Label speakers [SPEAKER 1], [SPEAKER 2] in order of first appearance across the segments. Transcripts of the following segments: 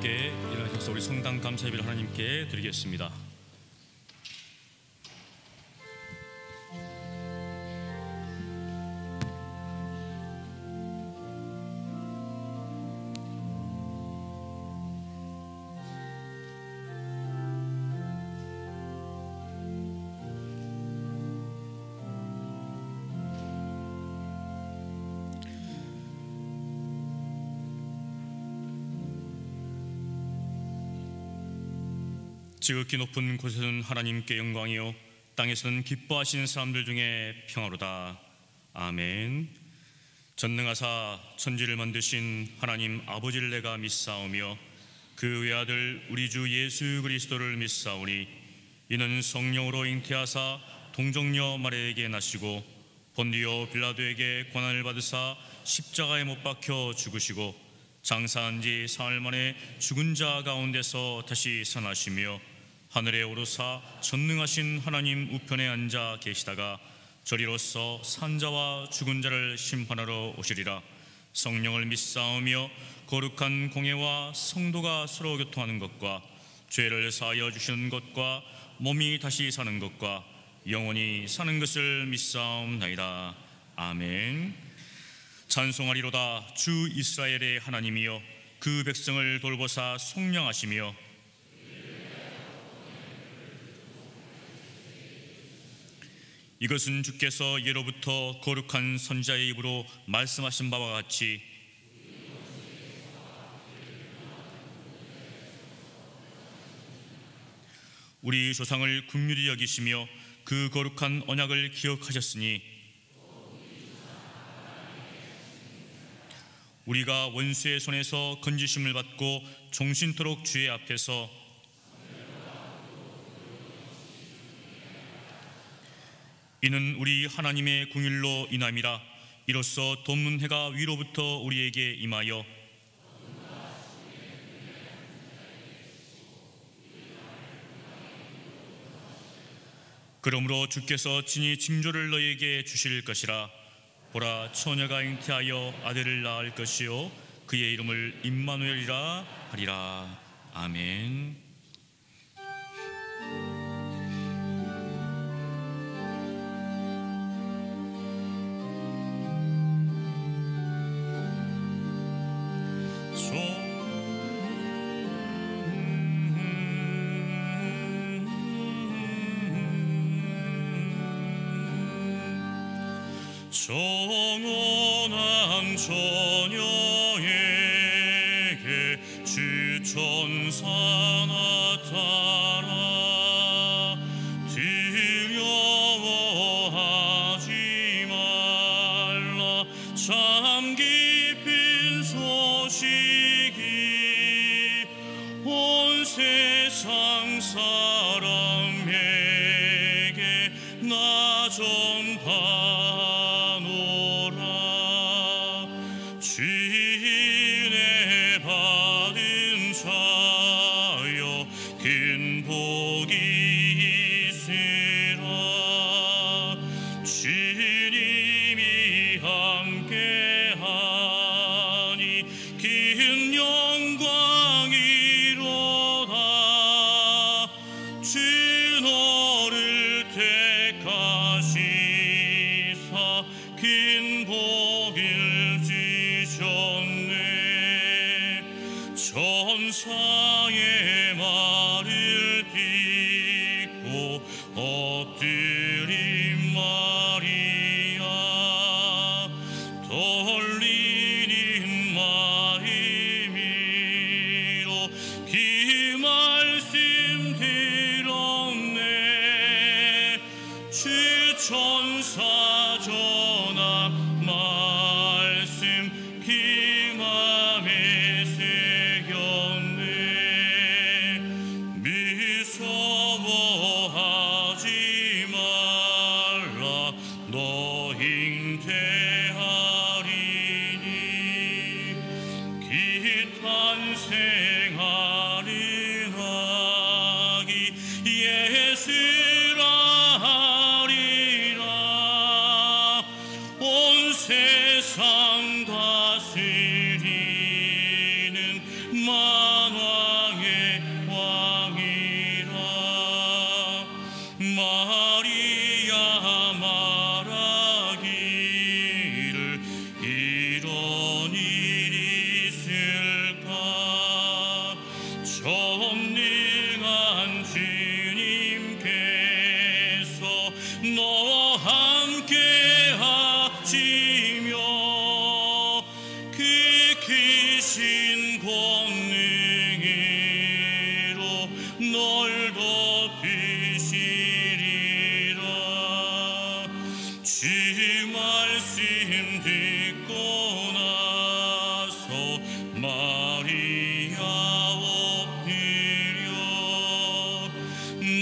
[SPEAKER 1] 함께 일어나셔서 우리 성당 감사 예배를 하나님께 드리겠습니다. 지극히 높은 곳에서는 하나님께 영광이요 땅에서는 기뻐하시는 사람들 중에 평화로다. 아멘. 전능하사 천지를 만드신 하나님 아버지를 내가 믿사오며 그 외아들 우리 주 예수 그리스도를 믿사오니 이는 성령으로 잉태하사 동정녀 마리아에게 나시고 본디오 빌라도에게 고난을 받으사 십자가에 못 박혀 죽으시고 장사한 지 사흘 만에 죽은 자 가운데서 다시 살아나시며 하늘에 오르사 전능하신 하나님 우편에 앉아 계시다가 저리로서 산자와 죽은 자를 심판하러 오시리라. 성령을 믿사오며 거룩한 공예와 성도가 서로 교통하는 것과 죄를 사하여 주시는 것과 몸이 다시 사는 것과 영원히 사는 것을 믿사옵나이다. 아멘. 찬송하리로다. 주 이스라엘의 하나님이여 그 백성을 돌보사 속량하시며 이것은 주께서 예로부터 거룩한 선지자의 입으로 말씀하신 바와 같이 우리 조상을 긍휼히 여기시며 그 거룩한 언약을 기억하셨으니 우리가 원수의 손에서 건지심을 받고 종신토록 주의 앞에서 이는 우리 하나님의 긍휼로 인함이라. 이로써 돕는 해가 위로부터 우리에게 임하여 그러므로 주께서 친히 징조를 너희에게 주실 것이라. 보라, 처녀가 잉태하여 아들을 낳을 것이요 그의 이름을 임마누엘이라 하리라. 아멘.
[SPEAKER 2] 정원한 처녀에게 주천사 나타나 두려워하지 말라. 참 기쁜 소식이 온 세상 사람에게 나 전파노라. 주인의 받은 자여 큰 복이 있으라. 주님이 함께하니 큰 영광이로다. 주 너를 택하시사 큰 복을 주셨네. 천사의 말을 듣고 엎드린 마리아 떨리는 마음으로 그 말씀 들었네. 주 천사 전한 말씀 그 맘에 새겼네. 무서워하지 말라. 너 잉태하리니 그 탄생하는 아기 예수라 하리라. 온 세상 다스리는 만왕 말씀 듣고 나서 마리아 엎드려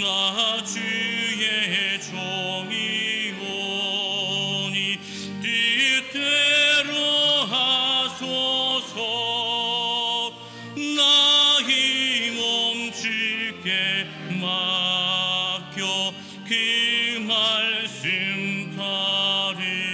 [SPEAKER 2] 나 주의 종이오니 뜻대로 하소서 나의 몸 주께 맡겨 그 말씀 따르리.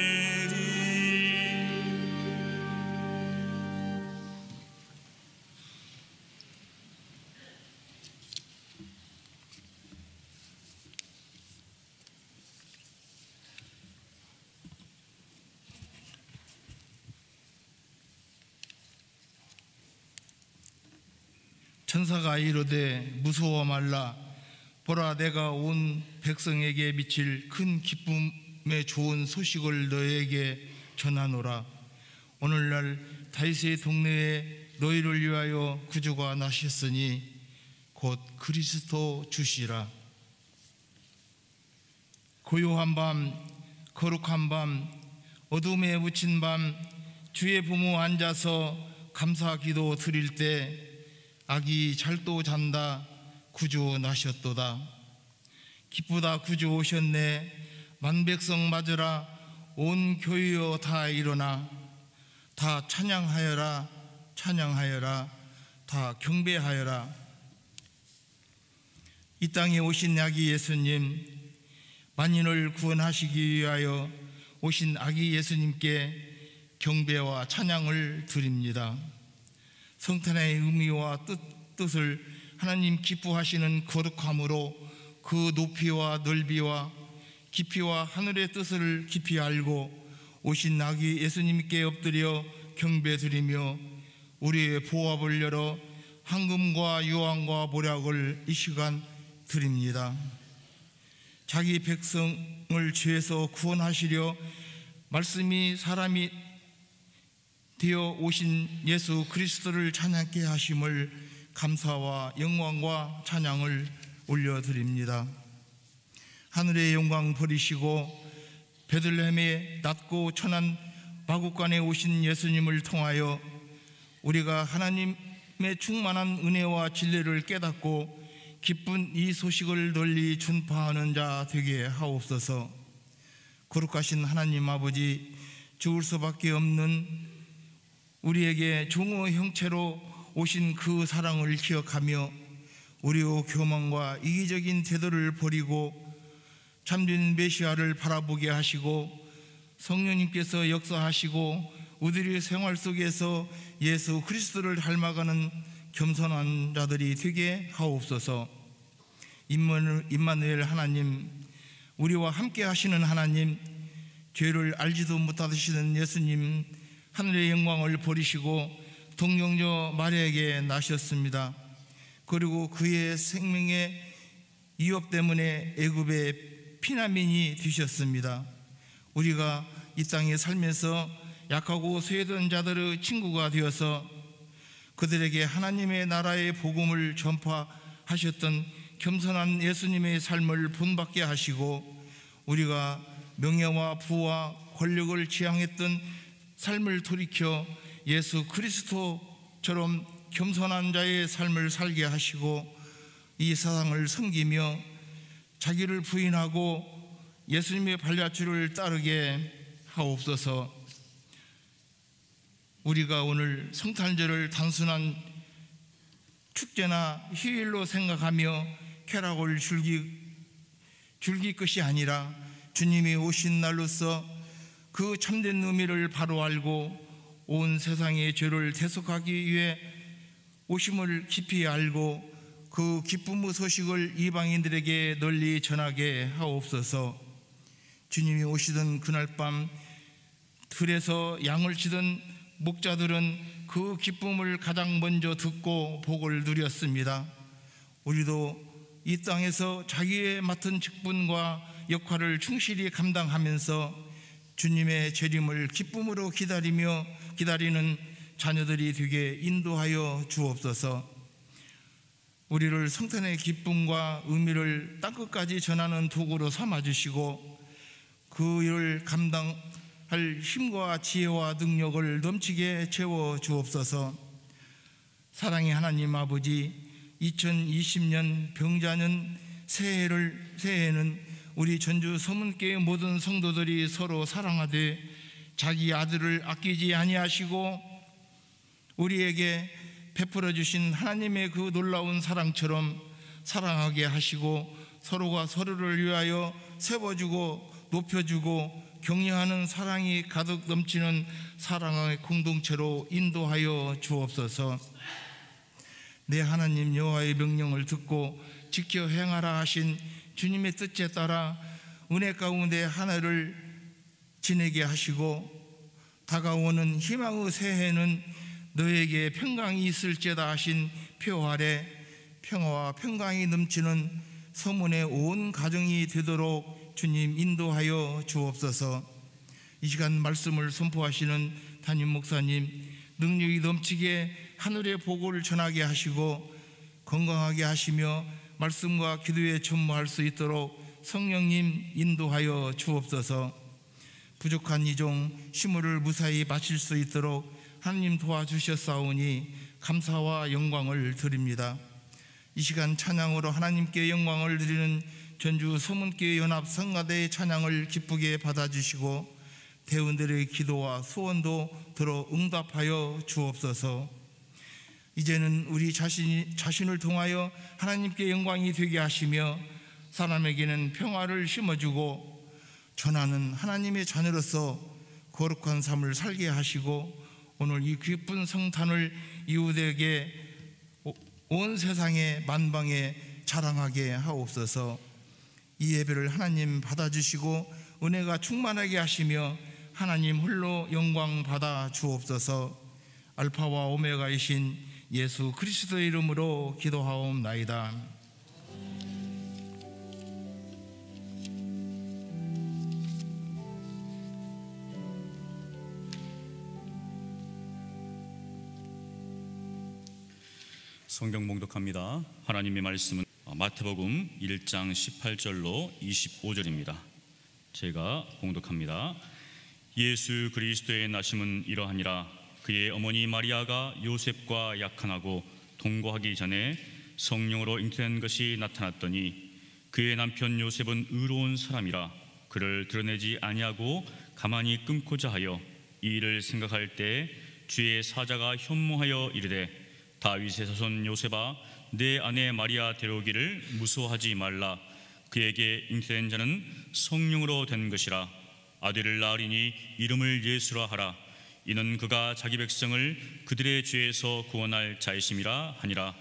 [SPEAKER 3] 천사가 이르되 무서워 말라. 보라, 내가 온 백성에게 미칠 큰 기쁨의 좋은 소식을 너에게 전하노라. 오늘날 다윗의 동네에 너희를 위하여 구주가 나셨으니 곧 그리스도 주시라. 고요한 밤, 거룩한 밤, 어둠에 묻힌 밤, 주의 부모 앉아서 감사 기도 드릴 때 아기 잘도 잔다, 구주 나셨도다. 기쁘다, 구주 오셨네. 만백성 맞으라. 온 교회여 다 일어나. 다 찬양하여라, 찬양하여라, 다 경배하여라. 이 땅에 오신 아기 예수님, 만인을 구원하시기 위하여 오신 아기 예수님께 경배와 찬양을 드립니다. 성탄의 의미와 뜻을 하나님 기뻐하시는 거룩함으로 그 높이와 넓이와 깊이와 하늘의 뜻을 깊이 알고 오신 아기 예수님께 엎드려 경배드리며 우리의 보합을 열어 황금과 유황과 모략을 이 시간 드립니다. 자기 백성을 죄에서 구원하시려 말씀이 사람이 되어 오신 예수 그리스도를 찬양케 하심을 감사와 영광과 찬양을 올려드립니다. 하늘의 영광 버리시고 베들레헴의 낮고 천한 마구간에 오신 예수님을 통하여 우리가 하나님의 충만한 은혜와 진리를 깨닫고 기쁜 이 소식을 널리 전파하는 자 되게 하옵소서. 거룩하신 하나님 아버지, 죽을 수밖에 없는 우리에게 종의 형체로 오신 그 사랑을 기억하며 우리의 교만과 이기적인 태도를 버리고 참된 메시아를 바라보게 하시고 성령님께서 역사하시고 우리의 생활 속에서 예수 그리스도를 닮아가는 겸손한 자들이 되게 하옵소서. 임마누엘 하나님, 우리와 함께 하시는 하나님, 죄를 알지도 못하시는 예수님, 하늘의 영광을 버리시고 동정녀 마리아에게 나셨습니다. 그리고 그의 생명의 위협 때문에 애굽의 피난민이 되셨습니다. 우리가 이 땅에 살면서 약하고 소외된 자들의 친구가 되어서 그들에게 하나님의 나라의 복음을 전파하셨던 겸손한 예수님의 삶을 본받게 하시고 우리가 명예와 부와 권력을 지향했던 삶을 돌이켜 예수 그리스도처럼 겸손한 자의 삶을 살게 하시고 이 세상을 섬기며 자기를 부인하고 예수님의 발자취를 따르게 하옵소서. 우리가 오늘 성탄절을 단순한 축제나 휴일로 생각하며 쾌락을 즐길 것이 아니라 주님이 오신 날로서 그 참된 의미를 바로 알고 온 세상의 죄를 대속하기 위해 오심을 깊이 알고 그 기쁨의 소식을 이방인들에게 널리 전하게 하옵소서. 주님이 오시던 그날 밤 들에서 양을 치던 목자들은 그 기쁨을 가장 먼저 듣고 복을 누렸습니다. 우리도 이 땅에서 자기의 맡은 직분과 역할을 충실히 감당하면서 주님의 재림을 기쁨으로 기다리는 자녀들이 되게 인도하여 주옵소서. 우리를 성탄의 기쁨과 의미를 땅끝까지 전하는 도구로 삼아주시고 그 일을 감당할 힘과 지혜와 능력을 넘치게 채워 주옵소서. 사랑의 하나님 아버지, 2020년 병자년 새해에는 우리 전주 서문교회 모든 성도들이 서로 사랑하되 자기 아들을 아끼지 아니하시고 우리에게 베풀어 주신 하나님의 그 놀라운 사랑처럼 사랑하게 하시고 서로가 서로를 위하여 세워주고 높여주고 격려하는 사랑이 가득 넘치는 사랑의 공동체로 인도하여 주옵소서. 내 하나님 여호와의 명령을 듣고 지켜 행하라 하신 주님의 뜻에 따라 은혜 가운데 하늘을 지내게 하시고 다가오는 희망의 새해는 너에게 평강이 있을지어다 하신 표 아래 평화와 평강이 넘치는 서문의 온 가정이 되도록 주님 인도하여 주옵소서. 이 시간 말씀을 선포하시는 담임 목사님 능력이 넘치게 하늘의 복을 전하게 하시고 건강하게 하시며 말씀과 기도에 전무할 수 있도록 성령님 인도하여 주옵소서. 부족한 이종 심물을 무사히 마칠 수 있도록 하나님 도와주셨사오니 감사와 영광을 드립니다. 이 시간 찬양으로 하나님께 영광을 드리는 전주 서문교회 연합 성가대의 찬양을 기쁘게 받아주시고 대원들의 기도와 소원도 들어 응답하여 주옵소서. 이제는 우리 자신을 통하여 하나님께 영광이 되게 하시며 사람에게는 평화를 심어주고 전하는 하나님의 자녀로서 거룩한 삶을 살게 하시고 오늘 이 기쁜 성탄을 이웃에게 온 세상에 만방에 자랑하게 하옵소서. 이 예배를 하나님 받아주시고 은혜가 충만하게 하시며 하나님 홀로 영광 받아 주옵소서. 알파와 오메가이신 예수 그리스도의 이름으로 기도하옵나이다.
[SPEAKER 1] 성경 봉독합니다. 하나님의 말씀은 마태복음 1장 18절로 25절입니다. 제가 봉독합니다. 예수 그리스도의 나심은 이러하니라. 그의 어머니 마리아가 요셉과 약혼하고 동거하기 전에 성령으로 잉태된 것이 나타났더니 그의 남편 요셉은 의로운 사람이라 그를 드러내지 아니하고 가만히 끊고자 하여 이 일을 생각할 때 주의 사자가 현몽하여 이르되 다윗의 자손 요셉아 내 아내 마리아 데려오기를 무서워하지 말라. 그에게 잉태된 자는 성령으로 된 것이라. 아들을 낳으리니 이름을 예수라 하라. 이는 그가 자기 백성을 그들의 죄에서 구원할 자이심이라 하니라.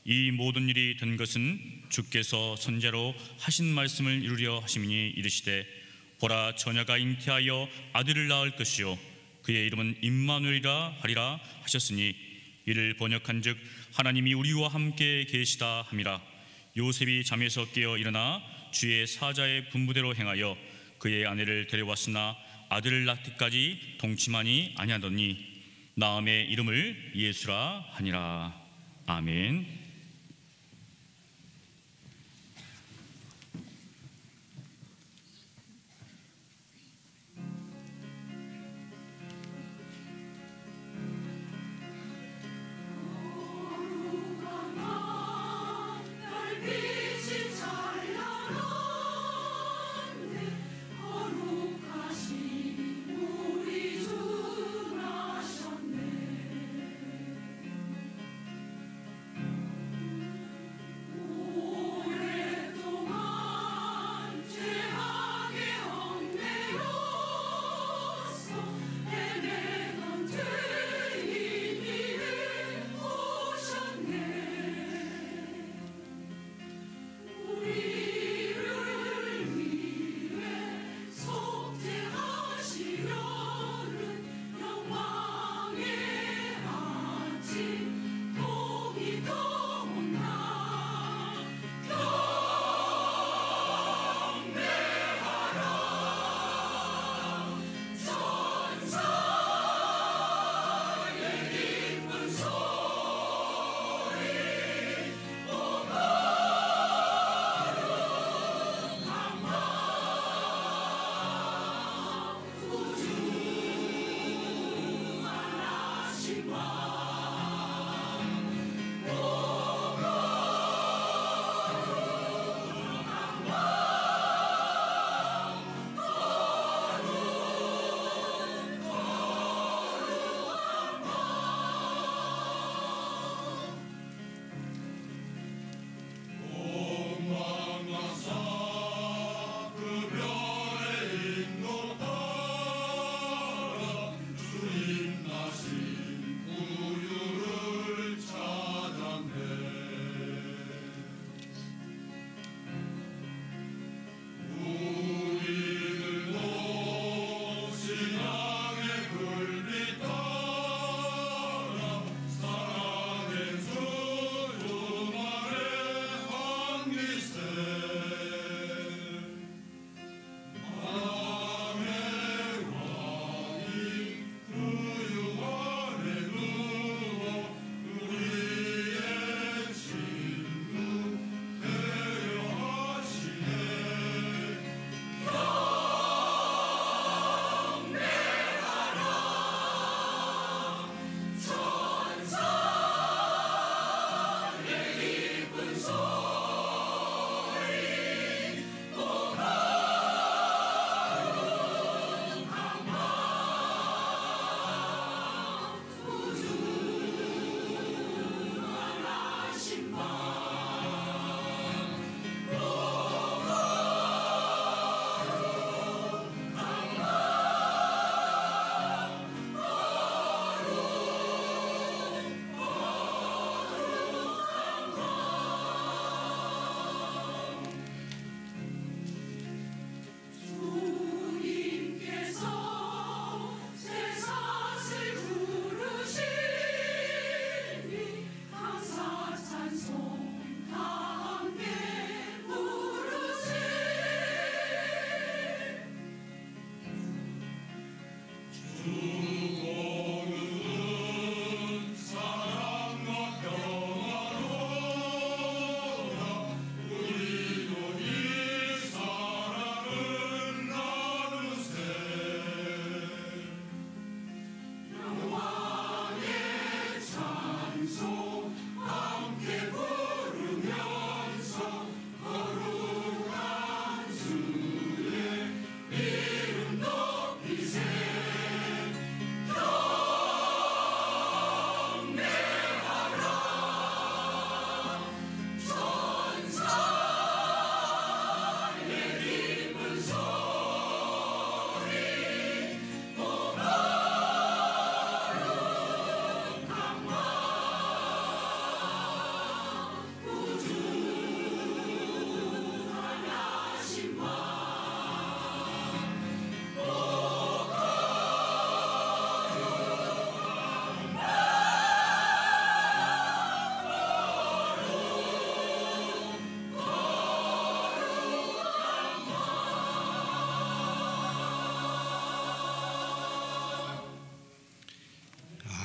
[SPEAKER 1] 이 모든 일이 된 것은 주께서 선지자로 하신 말씀을 이루려 하심이니 이르시되 보라 처녀가 잉태하여 아들을 낳을 것이요 그의 이름은 임마누엘이라 하리라 하셨으니 이를 번역한즉 하나님이 우리와 함께 계시다 함이라. 요셉이 잠에서 깨어 일어나 주의 사자의 분부대로 행하여 그의 아내를 데려왔으나 아들을 낳기까지 동침하니 아니하더니 나음의 이름을 예수라 하니라. 아멘.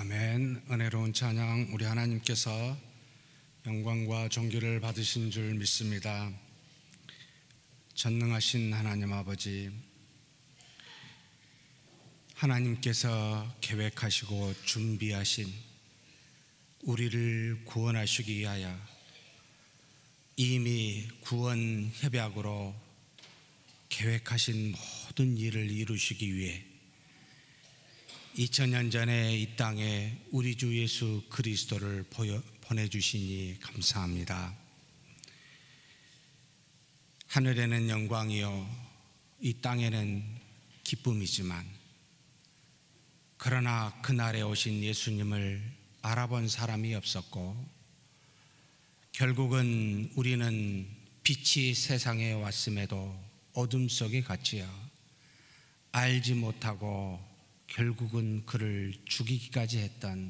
[SPEAKER 4] 아멘. 은혜로운 찬양, 우리 하나님께서 영광과 존귀를 받으신 줄 믿습니다. 전능하신 하나님 아버지, 하나님께서 계획하시고 준비하신 우리를 구원하시기 위하여 이미 구원 협약으로 계획하신 모든 일을 이루시기 위해 2000년 전에 이 땅에 우리 주 예수 그리스도를 보내주시니 감사합니다. 하늘에는 영광이요 이 땅에는 기쁨이지만, 그러나 그날에 오신 예수님을 알아본 사람이 없었고, 결국은 우리는 빛이 세상에 왔음에도 어둠 속에 갇히어 알지 못하고 결국은 그를 죽이기까지 했던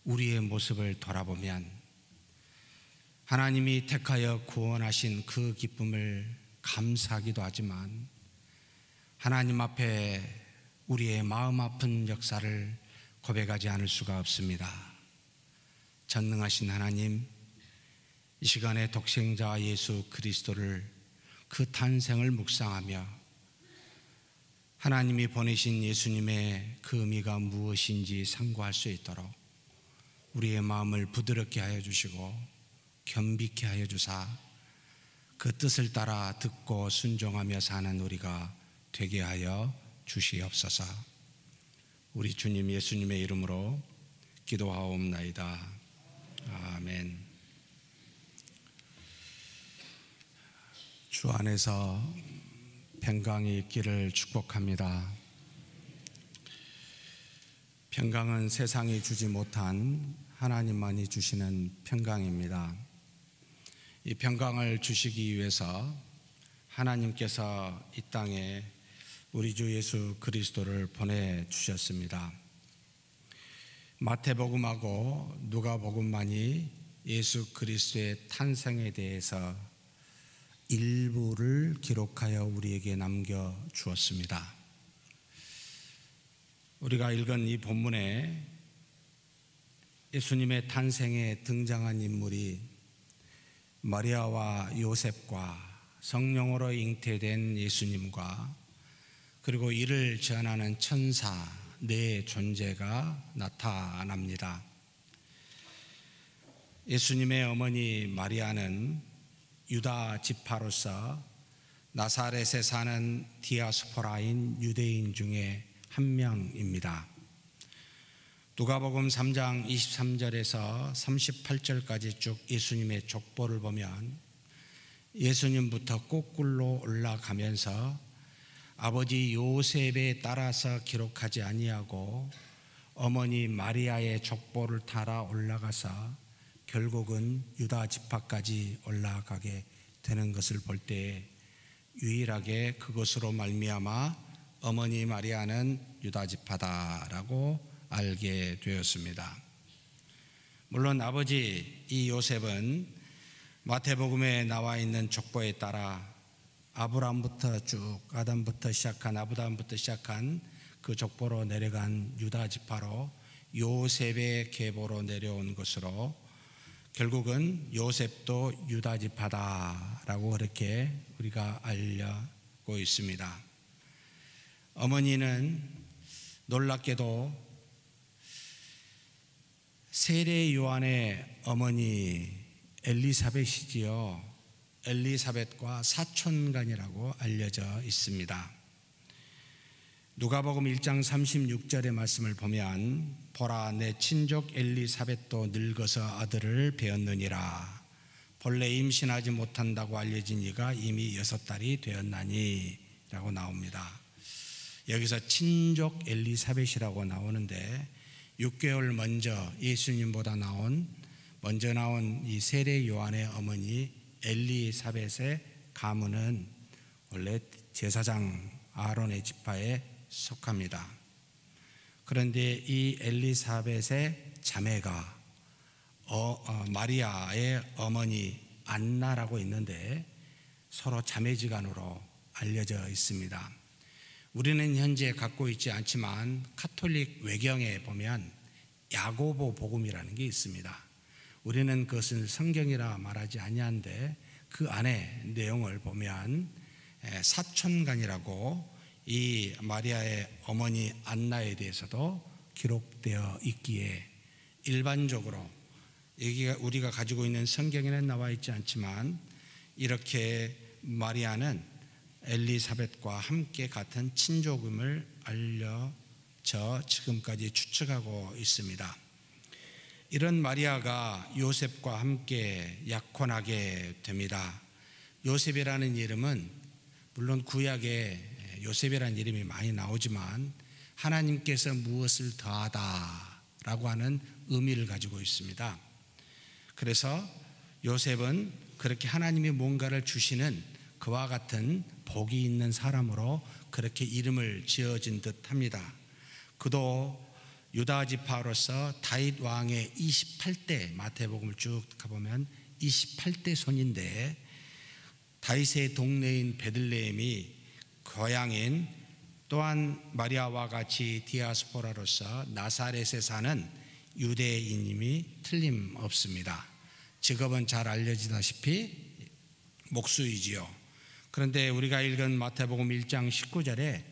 [SPEAKER 4] 우리의 모습을 돌아보면, 하나님이 택하여 구원하신 그 기쁨을 감사하기도 하지만, 하나님 앞에 우리의 마음 아픈 역사를 고백하지 않을 수가 없습니다. 전능하신 하나님, 이 시간에 독생자 예수 그리스도를, 그 탄생을 묵상하며 하나님이 보내신 예수님의 그 의미가 무엇인지 상고할 수 있도록 우리의 마음을 부드럽게 하여 주시고 겸비케 하여 주사 그 뜻을 따라 듣고 순종하며 사는 우리가 되게 하여 주시옵소서. 우리 주님 예수님의 이름으로 기도하옵나이다. 아멘. 주 안에서 평강이 있기를 축복합니다. 평강은 세상이 주지 못한 하나님만이 주시는 평강입니다. 이 평강을 주시기 위해서 하나님께서 이 땅에 우리 주 예수 그리스도를 보내주셨습니다. 마태복음하고 누가복음만이 예수 그리스도의 탄생에 대해서 일부를 기록하여 우리에게 남겨주었습니다. 우리가 읽은 이 본문에 예수님의 탄생에 등장한 인물이 마리아와 요셉과 성령으로 잉태된 예수님과 그리고 이를 전하는 천사 네 존재가 나타납니다. 예수님의 어머니 마리아는 유다 지파로서 나사렛에 사는 디아스포라인 유대인 중에 한 명입니다. 누가복음 3장 23절에서 38절까지 쭉 예수님의 족보를 보면 예수님부터 거꾸로 올라가면서 아버지 요셉에 따라서 기록하지 아니하고 어머니 마리아의 족보를 따라 올라가서 결국은 유다 지파까지 올라가게 되는 것을 볼 때 유일하게 그것으로 말미암아 어머니 마리아는 유다 지파다라고 알게 되었습니다. 물론 아버지 이 요셉은 마태복음에 나와 있는 족보에 따라 아브라함부터 쭉 아담부터 시작한 그 족보로 내려간 유다 지파로 요셉의 계보로 내려온 것으로 결국은 요셉도 유다 지파다라고 그렇게 우리가 알고 있습니다. 어머니는 놀랍게도 세례 요한의 어머니 엘리사벳이지요. 엘리사벳과 사촌간이라고 알려져 있습니다. 누가복음 1장 36절의 말씀을 보면 보라 내 친족 엘리사벳도 늙어서 아들을 배었느니라. 본래 임신하지 못한다고 알려진 이가 이미 6달이 되었나니 라고 나옵니다. 여기서 친족 엘리사벳이라고 나오는데 6개월 먼저 예수님보다 먼저 나온 이 세례 요한의 어머니 엘리사벳의 가문은 원래 제사장 아론의 지파에 속합니다. 그런데 이 엘리사벳의 자매가 마리아의 어머니 안나라고 있는데 서로 자매지간으로 알려져 있습니다. 우리는 현재 갖고 있지 않지만 카톨릭 외경에 보면 야고보 복음이라는 게 있습니다. 우리는 그것은 성경이라 말하지 아니한데 그 안에 내용을 보면 사촌간이라고 이 마리아의 어머니 안나에 대해서도 기록되어 있기에 일반적으로 여기가 우리가 가지고 있는 성경에는 나와 있지 않지만 이렇게 마리아는 엘리사벳과 함께 같은 친족임을 알려져 지금까지 추측하고 있습니다. 이런 마리아가 요셉과 함께 약혼하게 됩니다. 요셉이라는 이름은 물론 구약에 요셉이라는 이름이 많이 나오지만 하나님께서 무엇을 더하다라고 하는 의미를 가지고 있습니다. 그래서 요셉은 그렇게 하나님이 뭔가를 주시는 그와 같은 복이 있는 사람으로 그렇게 이름을 지어진 듯합니다. 그도 유다 지파로서 다윗 왕의 28대, 마태복음을 쭉 가보면 28대 손인데 다윗의 동네인 베들레헴이 고향인 또한 마리아와 같이 디아스포라로서 나사렛에 사는 유대인임이 틀림없습니다. 직업은 잘 알려지다시피 목수이지요. 그런데 우리가 읽은 마태복음 1장 19절에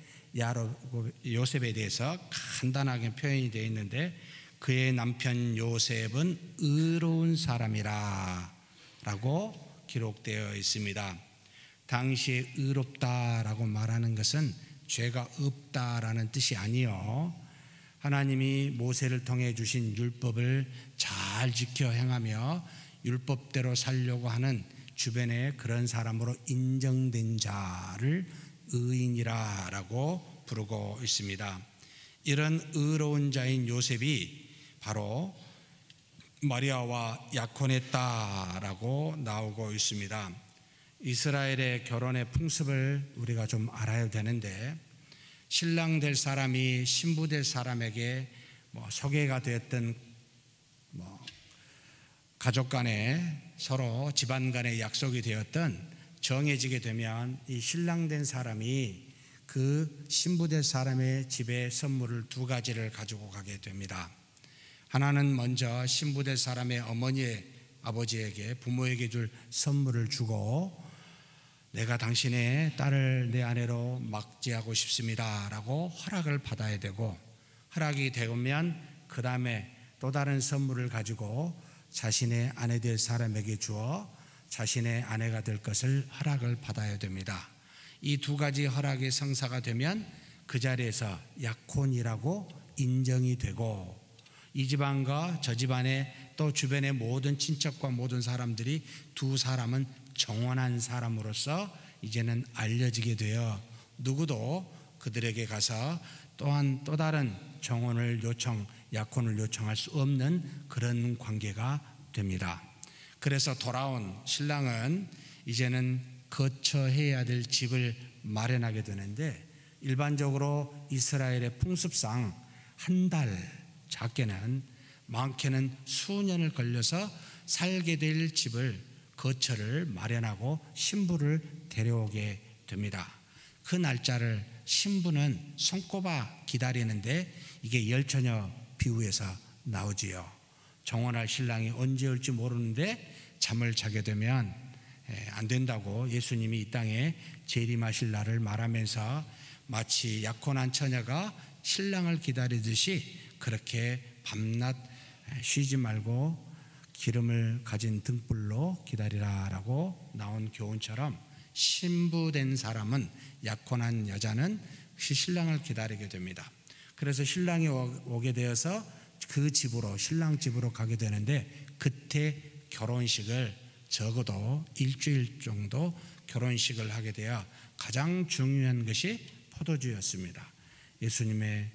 [SPEAKER 4] 요셉에 대해서 간단하게 표현이 되어 있는데 그의 남편 요셉은 의로운 사람이라 라고 기록되어 있습니다. 당시에 의롭다라고 말하는 것은 죄가 없다라는 뜻이 아니요, 하나님이 모세를 통해 주신 율법을 잘 지켜 행하며 율법대로 살려고 하는 주변에 그런 사람으로 인정된 자를 의인이라고 부르고 있습니다. 이런 의로운 자인 요셉이 바로 마리아와 약혼했다라고 나오고 있습니다. 이스라엘의 결혼의 풍습을 우리가 좀 알아야 되는데 신랑 될 사람이 신부 될 사람에게 소개가 되었던 가족 간에 서로 집안 간에 약속이 되었던 정해지게 되면 이 신랑 된 사람이 그 신부 될 사람의 집에 선물을 두 가지를 가지고 가게 됩니다. 하나는 먼저 신부 될 사람의 어머니의 아버지에게 부모에게 줄 선물을 주고 내가 당신의 딸을 내 아내로 맞이하고 싶습니다 라고 허락을 받아야 되고, 허락이 되면 그 다음에 또 다른 선물을 가지고 자신의 아내 될 사람에게 주어 자신의 아내가 될 것을 허락을 받아야 됩니다. 이 두 가지 허락이 성사가 되면 그 자리에서 약혼이라고 인정이 되고 이 집안과 저 집안의 또 주변의 모든 친척과 모든 사람들이 두 사람은 정혼한 사람으로서 이제는 알려지게 되어 누구도 그들에게 가서 또한 또 다른 정혼을 약혼을 요청할 수 없는 그런 관계가 됩니다. 그래서 돌아온 신랑은 이제는 거처해야 될 집을 마련하게 되는데 일반적으로 이스라엘의 풍습상 한 달, 작게는 많게는 수년을 걸려서 살게 될 집을 거처를 마련하고 신부를 데려오게 됩니다. 그 날짜를 신부는 손꼽아 기다리는데 이게 열처녀 비유에서 나오지요. 정혼할 신랑이 언제 올지 모르는데 잠을 자게 되면 안 된다고 예수님이 이 땅에 재림하실 날을 말하면서 마치 약혼한 처녀가 신랑을 기다리듯이 그렇게 밤낮 쉬지 말고 기름을 가진 등불로 기다리라라고 나온 교훈처럼 신부된 사람은, 약혼한 여자는 신랑을 기다리게 됩니다. 그래서 신랑이 오게 되어서 그 집으로, 신랑 집으로 가게 되는데 그때 결혼식을 적어도 일주일 정도 결혼식을 하게 되어 가장 중요한 것이 포도주였습니다. 예수님의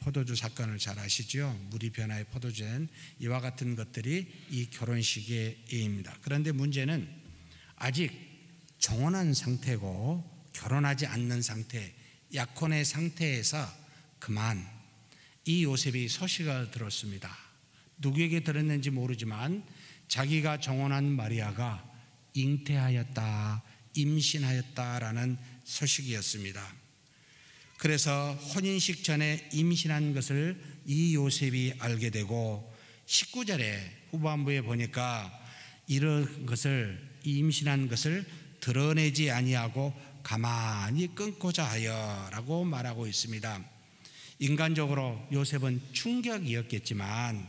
[SPEAKER 4] 포도주 사건을 잘 아시죠? 물이 변화의 포도주는 이와 같은 것들이 이 결혼식의 예입니다. 그런데 문제는 아직 정혼한 상태고 결혼하지 않는 상태, 약혼의 상태에서 그만 이 요셉이 소식을 들었습니다. 누구에게 들었는지 모르지만 자기가 정혼한 마리아가 잉태하였다, 임신하였다라는 소식이었습니다. 그래서 혼인식 전에 임신한 것을 이 요셉이 알게 되고 19절에 후반부에 보니까 이런 것을, 이 임신한 것을 드러내지 아니하고 가만히 끊고자 하여라고 말하고 있습니다. 인간적으로 요셉은 충격이었겠지만,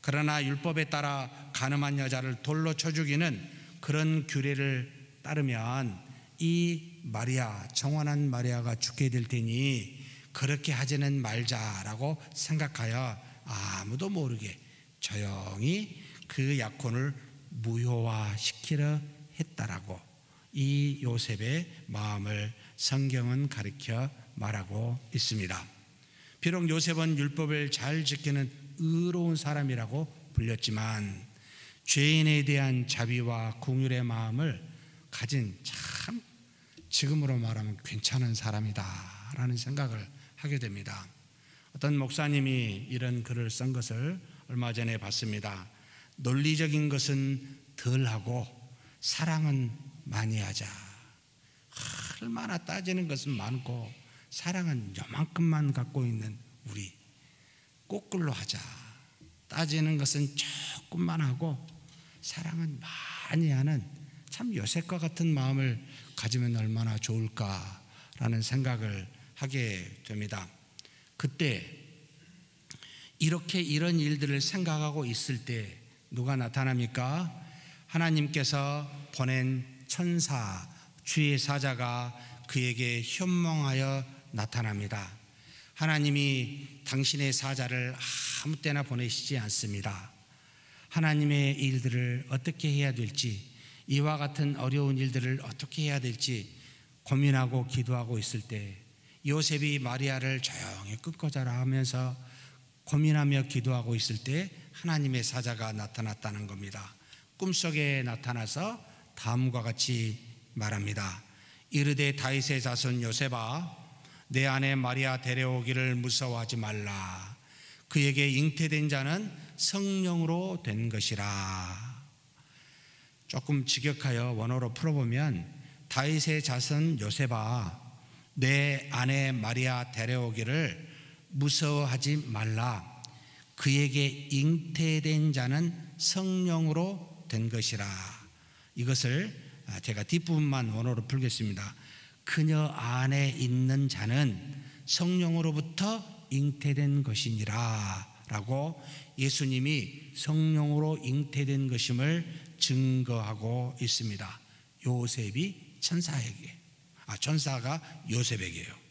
[SPEAKER 4] 그러나 율법에 따라 간음한 여자를 돌로 쳐 죽이는 그런 규례를 따르면 이 마리아, 정원한 마리아가 죽게 될 테니 그렇게 하지는 말자라고 생각하여 아무도 모르게 조용히 그 약혼을 무효화시키려 했다라고 이 요셉의 마음을 성경은 가르쳐 말하고 있습니다. 비록 요셉은 율법을 잘 지키는 의로운 사람이라고 불렸지만 죄인에 대한 자비와 긍휼의 마음을 가진 참 지금으로 말하면 괜찮은 사람이다 라는 생각을 하게 됩니다. 어떤 목사님이 이런 글을 쓴 것을 얼마 전에 봤습니다. 논리적인 것은 덜하고 사랑은 많이 하자. 얼마나 따지는 것은 많고 사랑은 요만큼만 갖고 있는 우리, 거꾸로 하자. 따지는 것은 조금만 하고 사랑은 많이 하는 참 요셉과 같은 마음을 가지면 얼마나 좋을까라는 생각을 하게 됩니다. 그때 이렇게 이런 일들을 생각하고 있을 때 누가 나타납니까? 하나님께서 보낸 천사, 주의 사자가 그에게 현몽하여 나타납니다. 하나님이 당신의 사자를 아무 때나 보내시지 않습니다. 하나님의 일들을 어떻게 해야 될지, 이와 같은 어려운 일들을 어떻게 해야 될지 고민하고 기도하고 있을 때 요셉이 마리아를 조용히 끊고자라 하면서 고민하며 기도하고 있을 때 하나님의 사자가 나타났다는 겁니다. 꿈속에 나타나서 다음과 같이 말합니다. 이르되 다윗의 자손 요셉아, 내 아내 마리아 데려오기를 무서워하지 말라. 그에게 잉태된 자는 성령으로 된 것이라. 조금 직역하여 원어로 풀어보면 다윗의 자손 요셉아, 내 아내 마리아 데려오기를 무서워하지 말라. 그에게 잉태된 자는 성령으로 된 것이라. 이것을 제가 뒷부분만 원어로 풀겠습니다. 그녀 안에 있는 자는 성령으로부터 잉태된 것이니라 라고 예수님이 성령으로 잉태된 것임을 증거하고 있습니다. 요셉이 천사에게, 천사가 요셉에게요.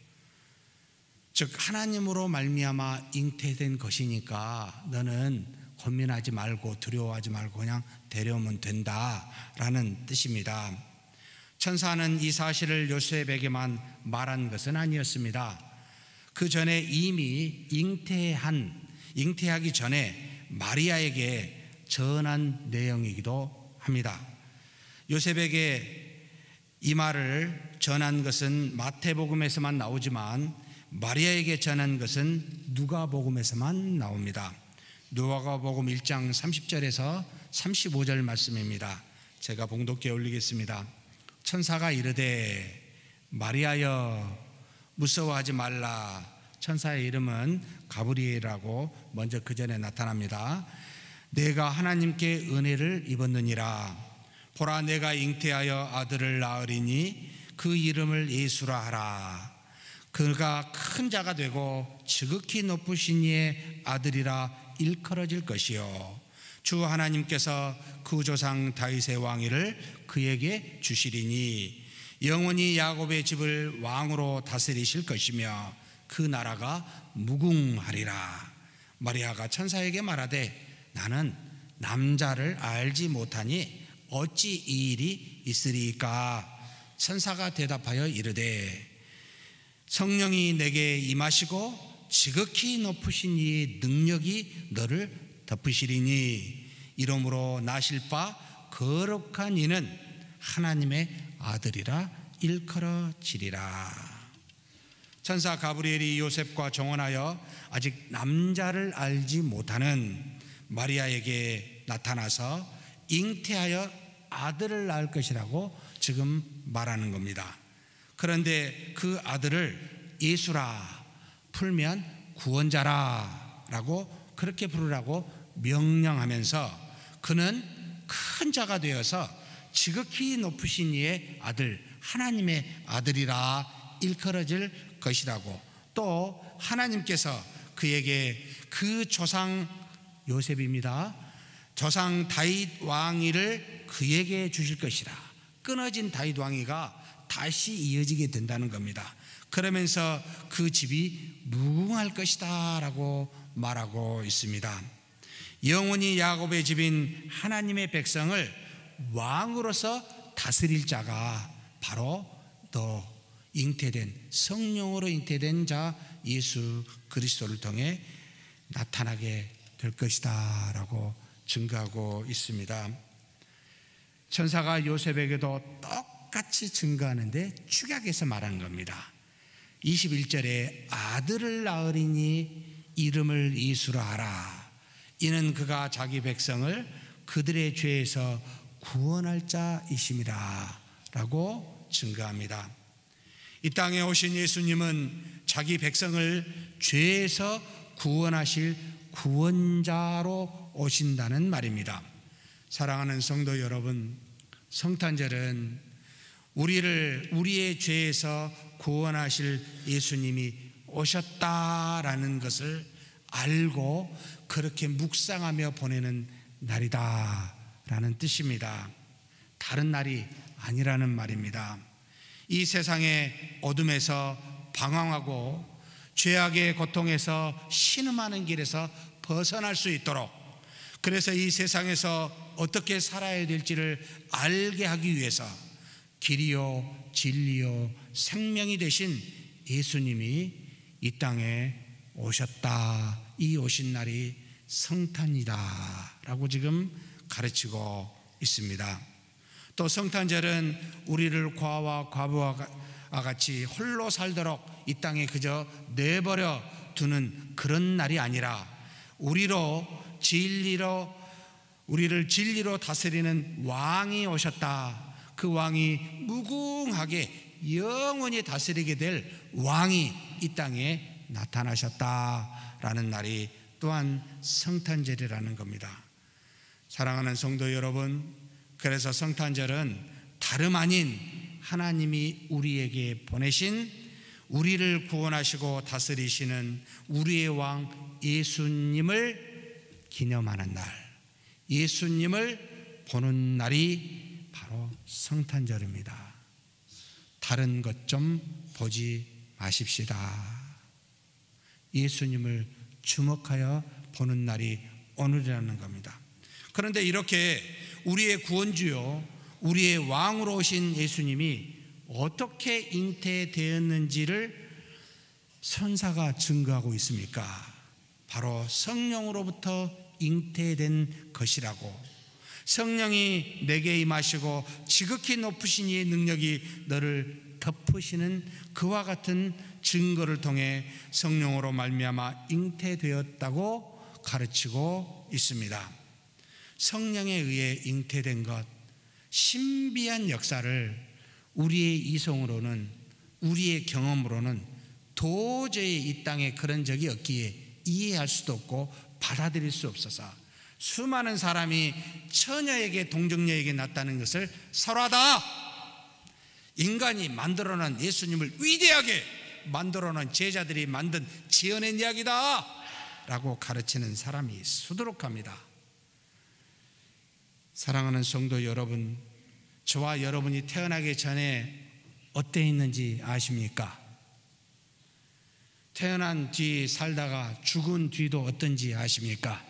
[SPEAKER 4] 즉 하나님으로 말미암아 잉태된 것이니까 너는 고민하지 말고 두려워하지 말고 그냥 데려오면 된다라는 뜻입니다. 천사는 이 사실을 요셉에게만 말한 것은 아니었습니다. 그 전에 이미 잉태하기 전에 마리아에게 전한 내용이기도 합니다. 요셉에게 이 말을 전한 것은 마태복음에서만 나오지만 마리아에게 전한 것은 누가복음에서만 나옵니다. 누가복음 1장 30절에서 35절 말씀입니다. 제가 봉독해 올리겠습니다. 천사가 이르되 마리아여 무서워하지 말라. 천사의 이름은 가브리엘이라고 먼저 그 전에 나타납니다. 내가 하나님께 은혜를 입었느니라. 보라 내가 잉태하여 아들을 낳으리니 그 이름을 예수라 하라. 그가 큰 자가 되고 지극히 높으신 이의 아들이라 일컬어질 것이요 주 하나님께서 그 조상 다윗의 왕위를 그에게 주시리니 영원히 야곱의 집을 왕으로 다스리실 것이며 그 나라가 무궁하리라. 마리아가 천사에게 말하되 나는 남자를 알지 못하니 어찌 이 일이 있으리까? 천사가 대답하여 이르되 성령이 내게 임하시고 지극히 높으신 이 능력이 너를 덮으시리니 이러므로 나실 바 거룩한 이는 하나님의 아들이라 일컬어지리라. 천사 가브리엘이 요셉과 정언하여 아직 남자를 알지 못하는 마리아에게 나타나서 잉태하여 아들을 낳을 것이라고 지금 말하는 겁니다. 그런데 그 아들을 예수라, 풀면 구원자라 라고 그렇게 부르라고 명령하면서 그는 큰 자가 되어서 지극히 높으신 이의 아들, 하나님의 아들이라 일컬어질 것이라고, 또 하나님께서 그에게 그 조상 요셉입니다, 조상 다윗 왕위를 그에게 주실 것이라. 끊어진 다윗 왕위가 다시 이어지게 된다는 겁니다. 그러면서 그 집이 무궁할 것이다 라고 말하고 있습니다. 영원히 야곱의 집인 하나님의 백성을 왕으로서 다스릴 자가 바로 너 잉태된, 성령으로 잉태된 자 예수 그리스도를 통해 나타나게 될 것이다 라고 증거하고 있습니다. 천사가 요셉에게도 똑같이 증거하는데 축약해서 말하는 겁니다. 21절에 아들을 낳으리니 이름을 예수라 하라. 이는 그가 자기 백성을 그들의 죄에서 구원할 자이심이라 라고 증거합니다. 이 땅에 오신 예수님은 자기 백성을 죄에서 구원하실 구원자로 오신다는 말입니다. 사랑하는 성도 여러분, 성탄절은 우리의 죄에서 구원하실 예수님이 오셨다라는 것을 알고 그렇게 묵상하며 보내는 날이다라는 뜻입니다. 다른 날이 아니라는 말입니다. 이 세상의 어둠에서 방황하고 죄악의 고통에서 신음하는 길에서 벗어날 수 있도록, 그래서 이 세상에서 어떻게 살아야 될지를 알게 하기 위해서 길이요 진리요 생명이 되신 예수님이 이 땅에 오셨다. 이 오신 날이 성탄이다 라고 지금 가르치고 있습니다. 또 성탄절은 우리를 과와 과부와 같이 홀로 살도록 이 땅에 그저 내버려 두는 그런 날이 아니라 우리를 진리로 다스리는 왕이 오셨다. 그 왕이 무궁하게 영원히 다스리게 될 왕이 이 땅에 나타나셨다라는 날이 또한 성탄절이라는 겁니다. 사랑하는 성도 여러분, 그래서 성탄절은 다름 아닌 하나님이 우리에게 보내신, 우리를 구원하시고 다스리시는 우리의 왕 예수님을 기념하는 날, 예수님을 보는 날이 바로 성탄절입니다. 다른 것 좀 보지 마십시다. 예수님을 주목하여 보는 날이 오늘이라는 겁니다. 그런데 이렇게 우리의 구원주요, 우리의 왕으로 오신 예수님이 어떻게 잉태되었는지를 선사가 증거하고 있습니까? 바로 성령으로부터 잉태된 것이라고, 성령이 내게 임하시고 지극히 높으신 이의 능력이 너를 덮으시는 그와 같은 증거를 통해 성령으로 말미암아 잉태되었다고 가르치고 있습니다. 성령에 의해 잉태된 것, 신비한 역사를 우리의 이성으로는, 우리의 경험으로는 도저히 이 땅에 그런 적이 없기에 이해할 수도 없고 받아들일 수 없어서 수많은 사람이 처녀에게 동정녀에게 낳았다는 것을 설화다, 인간이 만들어낸 예수님을 위대하게 만들어낸 제자들이 만든 지어낸 이야기다 라고 가르치는 사람이 수두룩합니다. 사랑하는 성도 여러분, 저와 여러분이 태어나기 전에 어때 있는지 아십니까? 태어난 뒤 살다가 죽은 뒤도 어떤지 아십니까?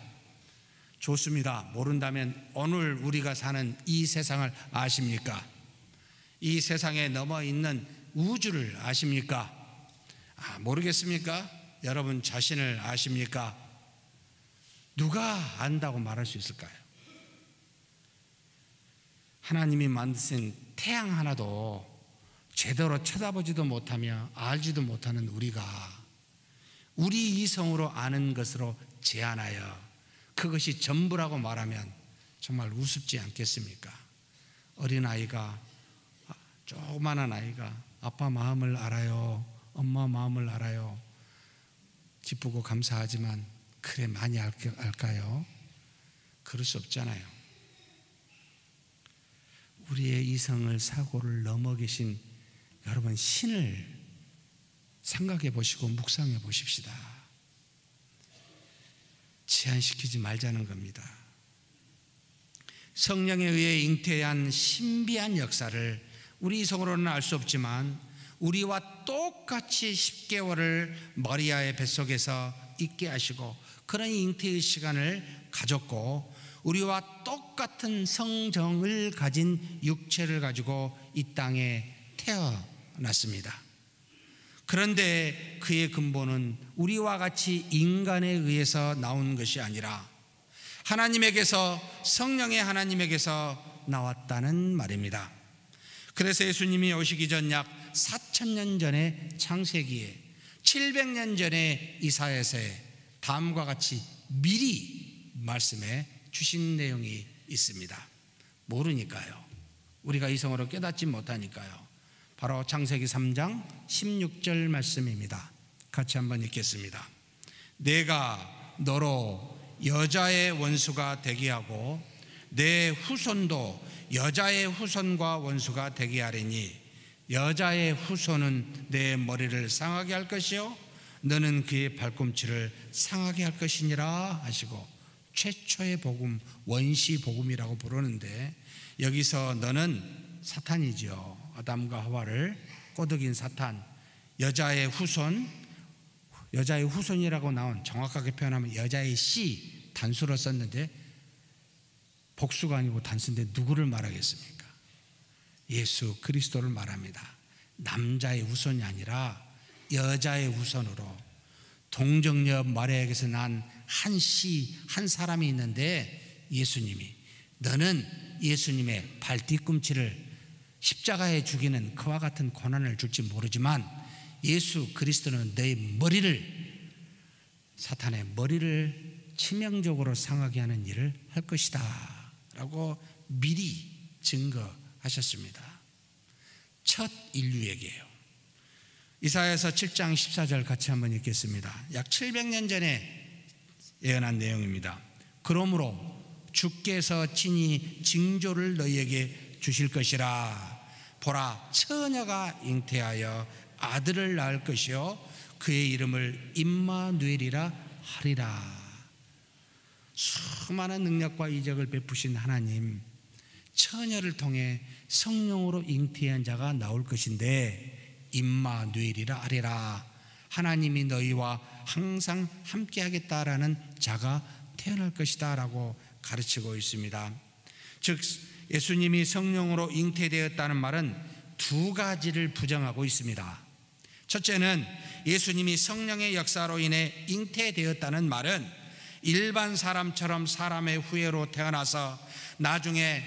[SPEAKER 4] 좋습니다. 모른다면 오늘 우리가 사는 이 세상을 아십니까? 이 세상에 넘어 있는 우주를 아십니까? 모르겠습니까? 여러분 자신을 아십니까? 누가 안다고 말할 수 있을까요? 하나님이 만드신 태양 하나도 제대로 쳐다보지도 못하며 알지도 못하는 우리가 우리 이성으로 아는 것으로 제한하여 그것이 전부라고 말하면 정말 우습지 않겠습니까? 어린아이가, 조그마한 아이가 아빠 마음을 알아요, 엄마 마음을 알아요. 기쁘고 감사하지만 그래 많이 알까요? 그럴 수 없잖아요. 우리의 이성을 사고를 넘어 계신 여러분 신을 생각해 보시고 묵상해 보십시다. 제한시키지 말자는 겁니다. 성령에 의해 잉태한 신비한 역사를 우리 이성으로는 알 수 없지만 우리와 똑같이 10개월을 마리아의 뱃속에서 있게 하시고 그런 잉태의 시간을 가졌고 우리와 똑같은 성정을 가진 육체를 가지고 이 땅에 태어났습니다. 그런데 그의 근본은 우리와 같이 인간에 의해서 나온 것이 아니라 하나님에게서, 성령의 하나님에게서 나왔다는 말입니다. 그래서 예수님이 오시기 전 약 4,000년 전에 창세기에, 700년 전에 이사야서에 다음과 같이 미리 말씀해 주신 내용이 있습니다. 모르니까요. 우리가 이성으로 깨닫지 못하니까요. 바로 창세기 3장 16절 말씀입니다. 같이 한번 읽겠습니다. 내가 너로 여자의 원수가 되게 하고 내 후손도 여자의 후손과 원수가 되게 하리니 여자의 후손은 내 머리를 상하게 할 것이요 너는 그의 발꿈치를 상하게 할 것이니라 하시고, 최초의 복음, 원시 복음이라고 부르는데 여기서 너는 사탄이죠. 아담과 하와를 꼬드긴 사탄, 여자의 후손, 여자의 후손이라고 나온, 정확하게 표현하면 여자의 씨 단수로 썼는데 복수가 아니고 단수인데 누구를 말하겠습니까? 예수 그리스도를 말합니다. 남자의 후손이 아니라 여자의 후손으로 동정녀 마리아에게서 난 한 씨, 한 사람이 있는데 예수님이, 너는 예수님의 발 뒤꿈치를 십자가에 죽이는 그와 같은 고난을 줄지 모르지만 예수 그리스도는 너의 머리를, 사탄의 머리를 치명적으로 상하게 하는 일을 할 것이다 라고 미리 증거하셨습니다. 첫 인류에게요. 이사야서 7장 14절 같이 한번 읽겠습니다. 약 700년 전에 예언한 내용입니다. 그러므로 주께서 친히 징조를 너희에게 주실 것이라. 보라, 처녀가 잉태하여 아들을 낳을 것이요 그의 이름을 임마누엘이라 하리라. 수많은 능력과 이적을 베푸신 하나님, 처녀를 통해 성령으로 잉태한 자가 나올 것인데 임마누엘이라 하리라. 하나님이 너희와 항상 함께 하겠다라는 자가 태어날 것이다 라고 가르치고 있습니다. 즉 예수님이 성령으로 잉태되었다는 말은 두 가지를 부정하고 있습니다. 첫째는 예수님이 성령의 역사로 인해 잉태되었다는 말은 일반 사람처럼 사람의 후예로 태어나서 나중에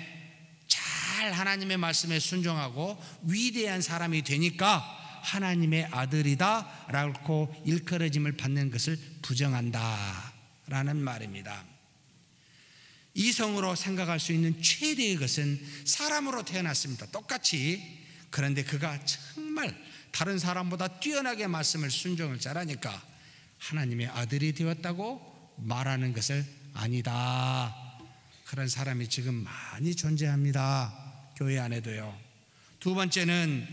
[SPEAKER 4] 잘 하나님의 말씀에 순종하고 위대한 사람이 되니까 하나님의 아들이다 라고 일컬어짐을 받는 것을 부정한다 라는 말입니다. 이성으로 생각할 수 있는 최대의 것은 사람으로 태어났습니다. 똑같이. 그런데 그가 정말 다른 사람보다 뛰어나게 말씀을 순종을 잘하니까 하나님의 아들이 되었다고 말하는 것을 아니다. 그런 사람이 지금 많이 존재합니다. 교회 안에도요. 두 번째는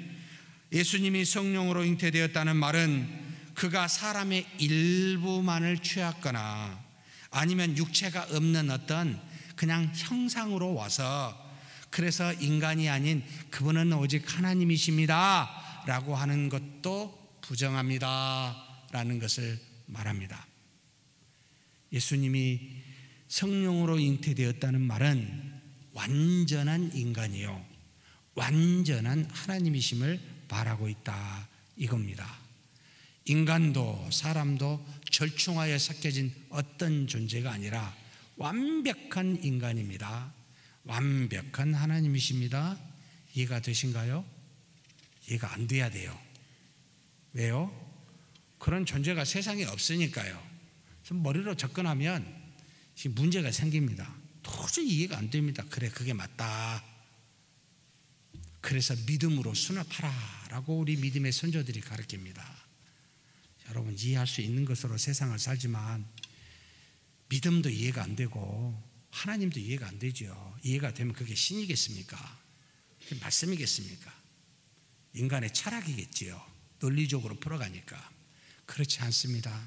[SPEAKER 4] 예수님이 성령으로 잉태되었다는 말은 그가 사람의 일부만을 취하거나 아니면 육체가 없는 어떤 그냥 형상으로 와서 그래서 인간이 아닌 그분은 오직 하나님이십니다 라고 하는 것도 부정합니다 라는 것을 말합니다. 예수님이 성령으로 잉태되었다는 말은 완전한 인간이요 완전한 하나님이심을 말하고 있다 이겁니다. 인간도 사람도 절충하여 섞여진 어떤 존재가 아니라 완벽한 인간입니다. 완벽한 하나님이십니다. 이해가 되신가요? 이해가 안 돼야 돼요. 왜요? 그런 존재가 세상에 없으니까요. 머리로 접근하면 문제가 생깁니다. 도저히 이해가 안 됩니다. 그래, 그게 맞다. 그래서 믿음으로 수납하라 라고 우리 믿음의 선조들이 가르칩니다. 여러분, 이해할 수 있는 것으로 세상을 살지만 믿음도 이해가 안 되고 하나님도 이해가 안 되죠. 이해가 되면 그게 신이겠습니까? 그게 말씀이겠습니까? 인간의 철학이겠지요. 논리적으로 풀어가니까. 그렇지 않습니다.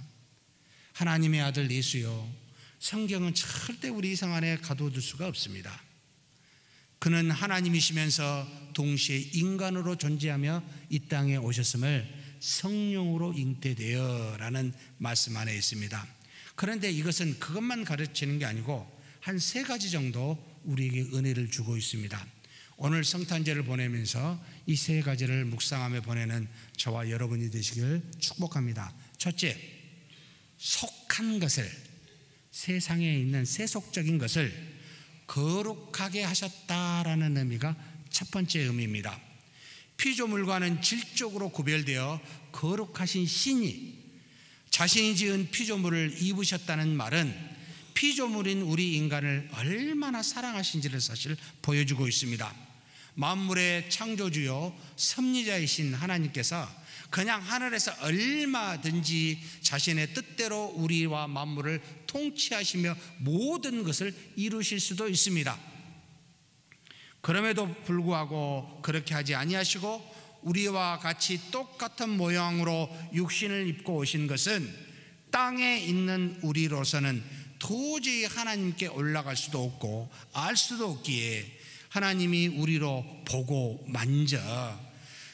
[SPEAKER 4] 하나님의 아들 예수요, 성경은 절대 우리 이성 안에 가둬둘 수가 없습니다. 그는 하나님이시면서 동시에 인간으로 존재하며 이 땅에 오셨음을 성령으로 잉태되어 라는 말씀 안에 있습니다. 그런데 이것은 그것만 가르치는 게 아니고 한 3가지 정도 우리에게 은혜를 주고 있습니다. 오늘 성탄절을 보내면서 이 3가지를 묵상하며 보내는 저와 여러분이 되시길 축복합니다. 첫째, 속한 것을, 세상에 있는 세속적인 것을 거룩하게 하셨다라는 의미가 첫 번째 의미입니다. 피조물과는 질적으로 구별되어 거룩하신 신이 자신이 지은 피조물을 입으셨다는 말은 피조물인 우리 인간을 얼마나 사랑하신지를 사실 보여주고 있습니다. 만물의 창조주요 섭리자이신 하나님께서 그냥 하늘에서 얼마든지 자신의 뜻대로 우리와 만물을 통치하시며 모든 것을 이루실 수도 있습니다. 그럼에도 불구하고 그렇게 하지 아니하시고 우리와 같이 똑같은 모양으로 육신을 입고 오신 것은 땅에 있는 우리로서는 도저히 하나님께 올라갈 수도 없고 알 수도 없기에 하나님이 우리로 보고 만져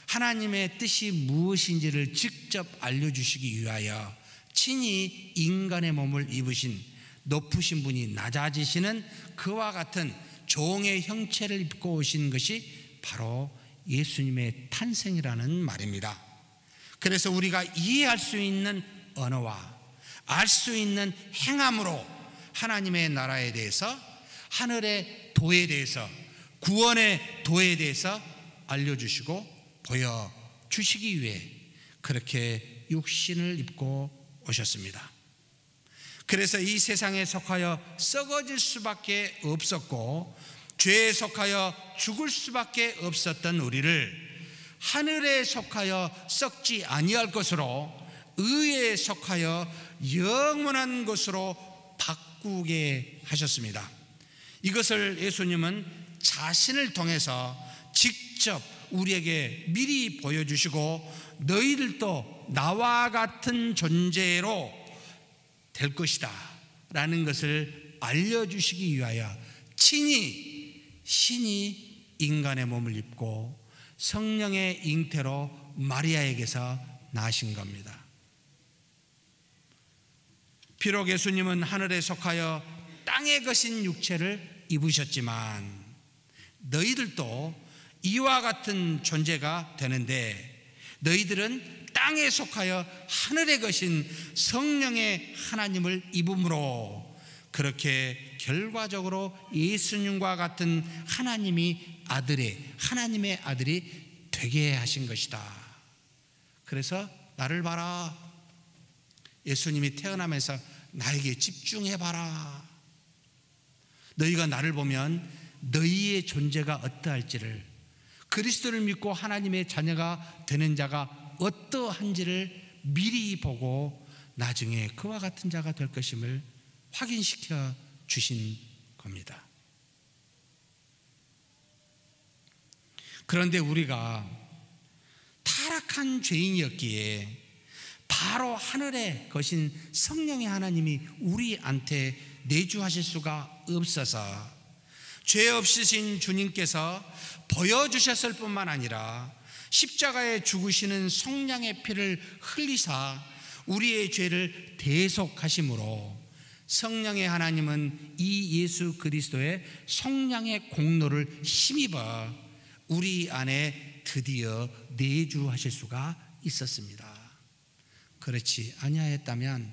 [SPEAKER 4] 하나님의 뜻이 무엇인지를 직접 알려주시기 위하여 친히 인간의 몸을 입으신 높으신 분이 낮아지시는 그와 같은 종의 형체를 입고 오신 것이 바로 예수님의 탄생이라는 말입니다. 그래서 우리가 이해할 수 있는 언어와 알 수 있는 행함으로 하나님의 나라에 대해서, 하늘의 도에 대해서, 구원의 도에 대해서 알려주시고 보여주시기 위해 그렇게 육신을 입고 오셨습니다. 그래서 이 세상에 속하여 썩어질 수밖에 없었고 죄에 속하여 죽을 수밖에 없었던 우리를 하늘에 속하여 썩지 아니할 것으로 의에 속하여 영원한 것으로 바꾸게 하셨습니다. 이것을 예수님은 자신을 통해서 직접 우리에게 미리 보여주시고 너희들도 나와 같은 존재로 될 것이다 라는 것을 알려주시기 위하여 친히 신이 인간의 몸을 입고 성령의 잉태로 마리아에게서 나신 겁니다. 비록 예수님은 하늘에 속하여 땅에 거신 육체를 입으셨지만 너희들도 이와 같은 존재가 되는데 너희들은 땅에 속하여 하늘에 거신 성령의 하나님을 입음으로 그렇게 결과적으로 예수님과 같은 하나님의 아들이 되게 하신 것이다. 그래서 나를 봐라. 예수님이 태어나면서 나에게 집중해봐라. 너희가 나를 보면 너희의 존재가 어떠할지를, 그리스도를 믿고 하나님의 자녀가 되는 자가 어떠한지를 미리 보고 나중에 그와 같은 자가 될 것임을 확인시켜 주신 겁니다. 그런데 우리가 타락한 죄인이었기에 바로 하늘에 거신 성령의 하나님이 우리한테 내주하실 수가 없어서 죄 없으신 주님께서 보여주셨을 뿐만 아니라 십자가에 죽으시는 성령의 피를 흘리사 우리의 죄를 대속하심으로 성령의 하나님은 이 예수 그리스도의 성령의 공로를 힘입어 우리 안에 드디어 내주하실 수가 있었습니다. 그렇지 아니하였다면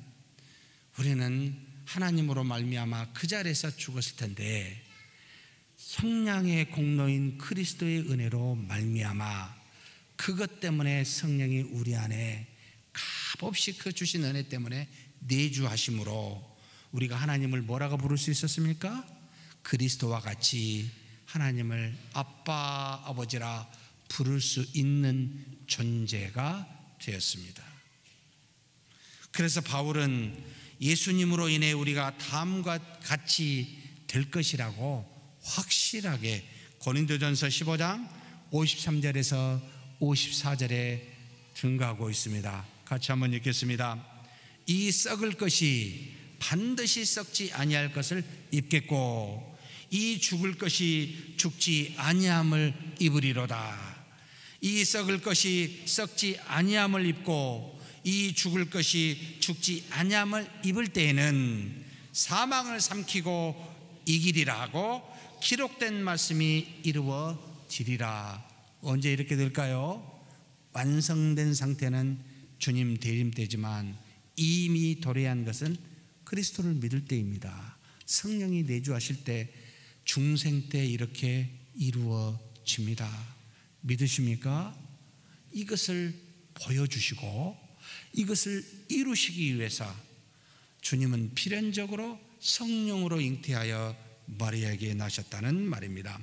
[SPEAKER 4] 우리는 하나님으로 말미암아 그 자리에서 죽었을 텐데 성령의 공로인 그리스도의 은혜로 말미암아 그것 때문에 성령이 우리 안에 값없이 그 주신 은혜 때문에 내주하심으로 우리가 하나님을 뭐라고 부를 수 있었습니까? 그리스도와 같이 하나님을 아빠 아버지라 부를 수 있는 존재가 되었습니다. 그래서 바울은 예수님으로 인해 우리가 다음과 같이 될 것이라고 확실하게 고린도전서 15장 53절에서 54절에 증거하고 있습니다. 같이 한번 읽겠습니다. 이 썩을 것이 반드시 썩지 아니할 것을 입겠고 이 죽을 것이 죽지 아니함을 입으리로다. 이 썩을 것이 썩지 아니함을 입고 이 죽을 것이 죽지 아니함을 입을 때에는 사망을 삼키고 이기리라 하고 기록된 말씀이 이루어지리라. 언제 이렇게 될까요? 완성된 상태는 주님 대림 때지만 이미 도래한 것은 그리스도를 믿을 때입니다. 성령이 내주하실 때 중생 때 이렇게 이루어집니다. 믿으십니까? 이것을 보여주시고 이것을 이루시기 위해서 주님은 필연적으로 성령으로 잉태하여 마리아에게 나셨다는 말입니다.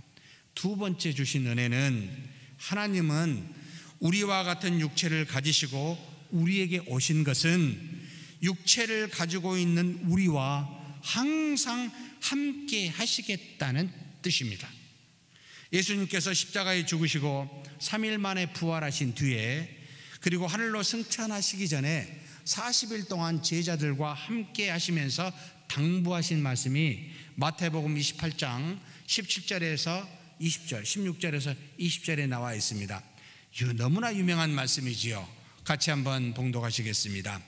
[SPEAKER 4] 두 번째 주신 은혜는 하나님은 우리와 같은 육체를 가지시고 우리에게 오신 것은 육체를 가지고 있는 우리와 항상 함께 하시겠다는 뜻입니다. 예수님께서 십자가에 죽으시고 3일 만에 부활하신 뒤에 그리고 하늘로 승천하시기 전에 40일 동안 제자들과 함께 하시면서 당부하신 말씀이 마태복음 28장 17절에서 20절, 16절에서 20절에 나와 있습니다. 너무나 유명한 말씀이지요. 같이 한번 봉독하시겠습니다.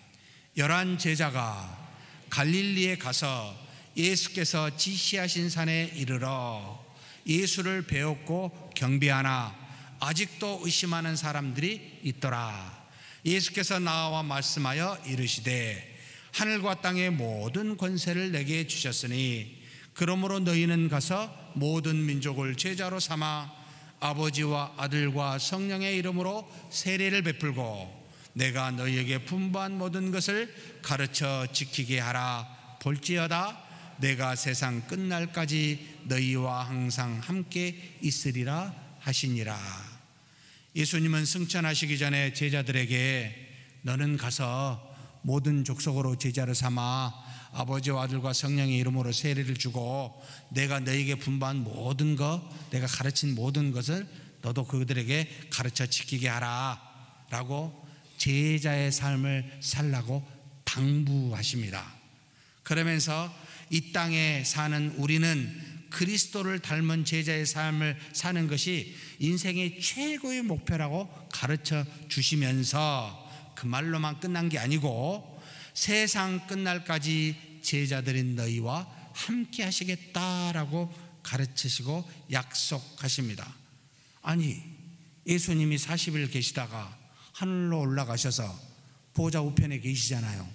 [SPEAKER 4] 11 제자가 갈릴리에 가서 예수께서 지시하신 산에 이르러 예수를 배웠고 경배하나 아직도 의심하는 사람들이 있더라. 예수께서 나와 말씀하여 이르시되 하늘과 땅의 모든 권세를 내게 주셨으니 그러므로 너희는 가서 모든 민족을 제자로 삼아 아버지와 아들과 성령의 이름으로 세례를 베풀고 내가 너희에게 분부한 모든 것을 가르쳐 지키게 하라. 볼지어다 내가 세상 끝날까지 너희와 항상 함께 있으리라 하시니라. 예수님은 승천하시기 전에 제자들에게 너는 가서 모든 족속으로 제자를 삼아 아버지와 아들과 성령의 이름으로 세례를 주고 내가 너희에게 분부한 모든 것, 내가 가르친 모든 것을 너도 그들에게 가르쳐 지키게 하라 라고 제자의 삶을 살라고 당부하십니다. 그러면서 이 땅에 사는 우리는 그리스도를 닮은 제자의 삶을 사는 것이 인생의 최고의 목표라고 가르쳐 주시면서 그 말로만 끝난 게 아니고 세상 끝날까지 제자들인 너희와 함께 하시겠다라고 가르치시고 약속하십니다. 아니 예수님이 40일 계시다가 하늘로 올라가셔서 보좌 우편에 계시잖아요.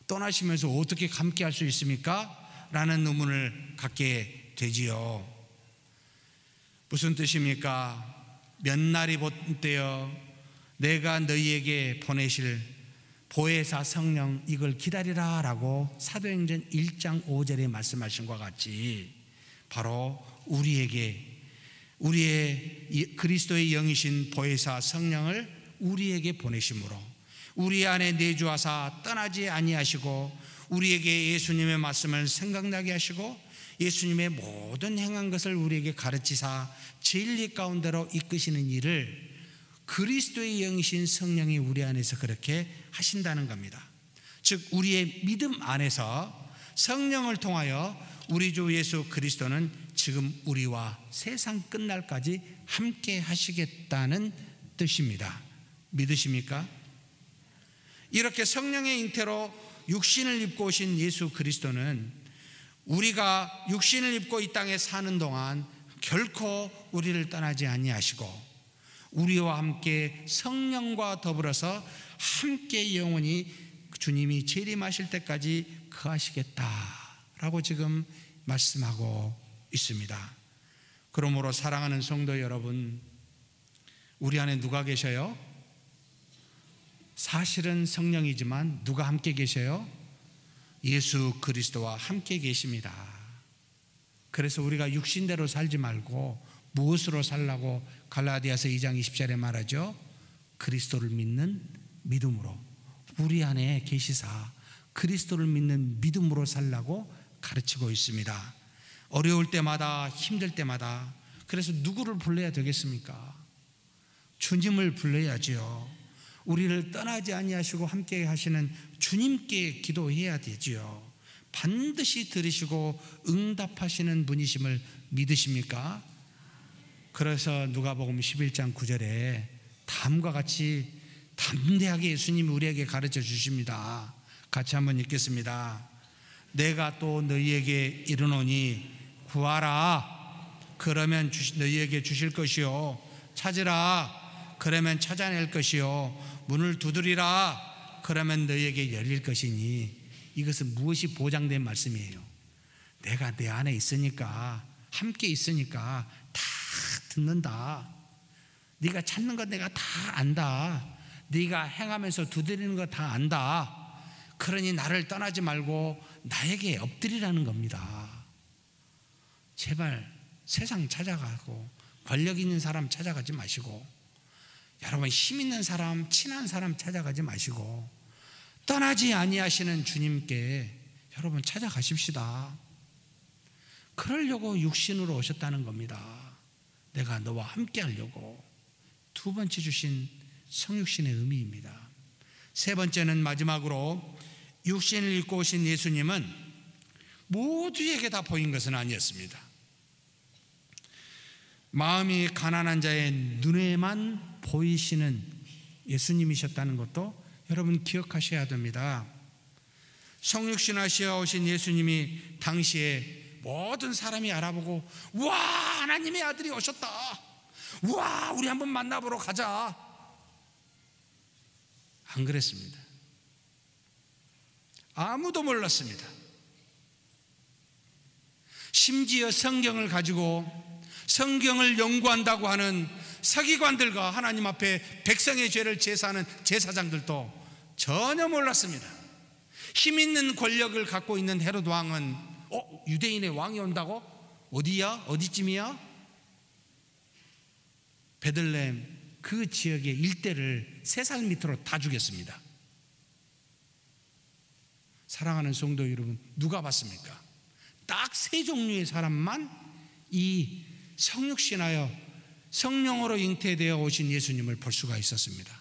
[SPEAKER 4] 떠나시면서 어떻게 함께 할 수 있습니까? 라는 의문을 갖게 되지요. 무슨 뜻입니까? 몇 날이 본때여 내가 너희에게 보내실 보혜사 성령 이걸 기다리라 라고 사도행전 1장 5절에 말씀하신 것과 같이 바로 우리에게 우리의 그리스도의 영이신 보혜사 성령을 우리에게 보내심으로 우리 안에 내주하사 떠나지 아니하시고 우리에게 예수님의 말씀을 생각나게 하시고 예수님의 모든 행한 것을 우리에게 가르치사 진리 가운데로 이끄시는 일을 그리스도의 영이신 성령이 우리 안에서 그렇게 하신다는 겁니다. 즉 우리의 믿음 안에서 성령을 통하여 우리 주 예수 그리스도는 지금 우리와 세상 끝날까지 함께 하시겠다는 뜻입니다. 믿으십니까? 이렇게 성령의 잉태로 육신을 입고 오신 예수 그리스도는 우리가 육신을 입고 이 땅에 사는 동안 결코 우리를 떠나지 아니하시고 우리와 함께 성령과 더불어서 함께 영원히 주님이 재림하실 때까지 거하시겠다라고 지금 말씀하고 있습니다. 그러므로 사랑하는 성도 여러분, 우리 안에 누가 계셔요? 사실은 성령이지만 누가 함께 계셔요? 예수 그리스도와 함께 계십니다. 그래서 우리가 육신대로 살지 말고 무엇으로 살라고 갈라디아서 2장 20절에 말하죠? 그리스도를 믿는 믿음으로 우리 안에 계시사 그리스도를 믿는 믿음으로 살라고 가르치고 있습니다. 어려울 때마다, 힘들 때마다. 그래서 누구를 불러야 되겠습니까? 주님을 불러야지요. 우리를 떠나지 아니하시고 함께 하시는 주님께 기도해야 되지요. 반드시 들으시고 응답하시는 분이심을 믿으십니까? 그래서 누가복음 11장 9절에 다음과 같이 담대하게 예수님이 우리에게 가르쳐 주십니다. 같이 한번 읽겠습니다. 내가 또 너희에게 이르노니 구하라 그러면 너희에게 주실 것이요, 찾으라 그러면 찾아낼 것이요, 문을 두드리라 그러면 너희에게 열릴 것이니. 이것은 무엇이 보장된 말씀이에요? 내가 내 안에 있으니까, 함께 있으니까 다 듣는다. 네가 찾는 거 내가 다 안다. 네가 행하면서 두드리는 거 다 안다. 그러니 나를 떠나지 말고 나에게 엎드리라는 겁니다. 제발 세상 찾아가고 권력 있는 사람 찾아가지 마시고, 여러분 힘 있는 사람, 친한 사람 찾아가지 마시고 떠나지 아니하시는 주님께 여러분 찾아가십시다. 그러려고 육신으로 오셨다는 겁니다. 내가 너와 함께 하려고. 두 번째 주신 성육신의 의미입니다. 세 번째는 마지막으로 육신을 입고 오신 예수님은 모두에게 다 보인 것은 아니었습니다. 마음이 가난한 자의 눈에만 보이시는 예수님이셨다는 것도 여러분 기억하셔야 됩니다. 성육신하시어 오신 예수님이 당시에 모든 사람이 알아보고, 와, 하나님의 아들이 오셨다. 와, 우리 한번 만나보러 가자. 안 그랬습니다. 아무도 몰랐습니다. 심지어 성경을 가지고 성경을 연구한다고 하는 서기관들과 하나님 앞에 백성의 죄를 제사하는 제사장들도 전혀 몰랐습니다. 힘 있는 권력을 갖고 있는 헤롯 왕은 유대인의 왕이 온다고? 어디야? 어디쯤이야? 베들레헴 그 지역의 일대를 3살 밑으로 다 죽였습니다. 사랑하는 성도 여러분, 누가 봤습니까? 딱 3종류의 사람만 이 성육신하여 성령으로 잉태되어 오신 예수님을 볼 수가 있었습니다.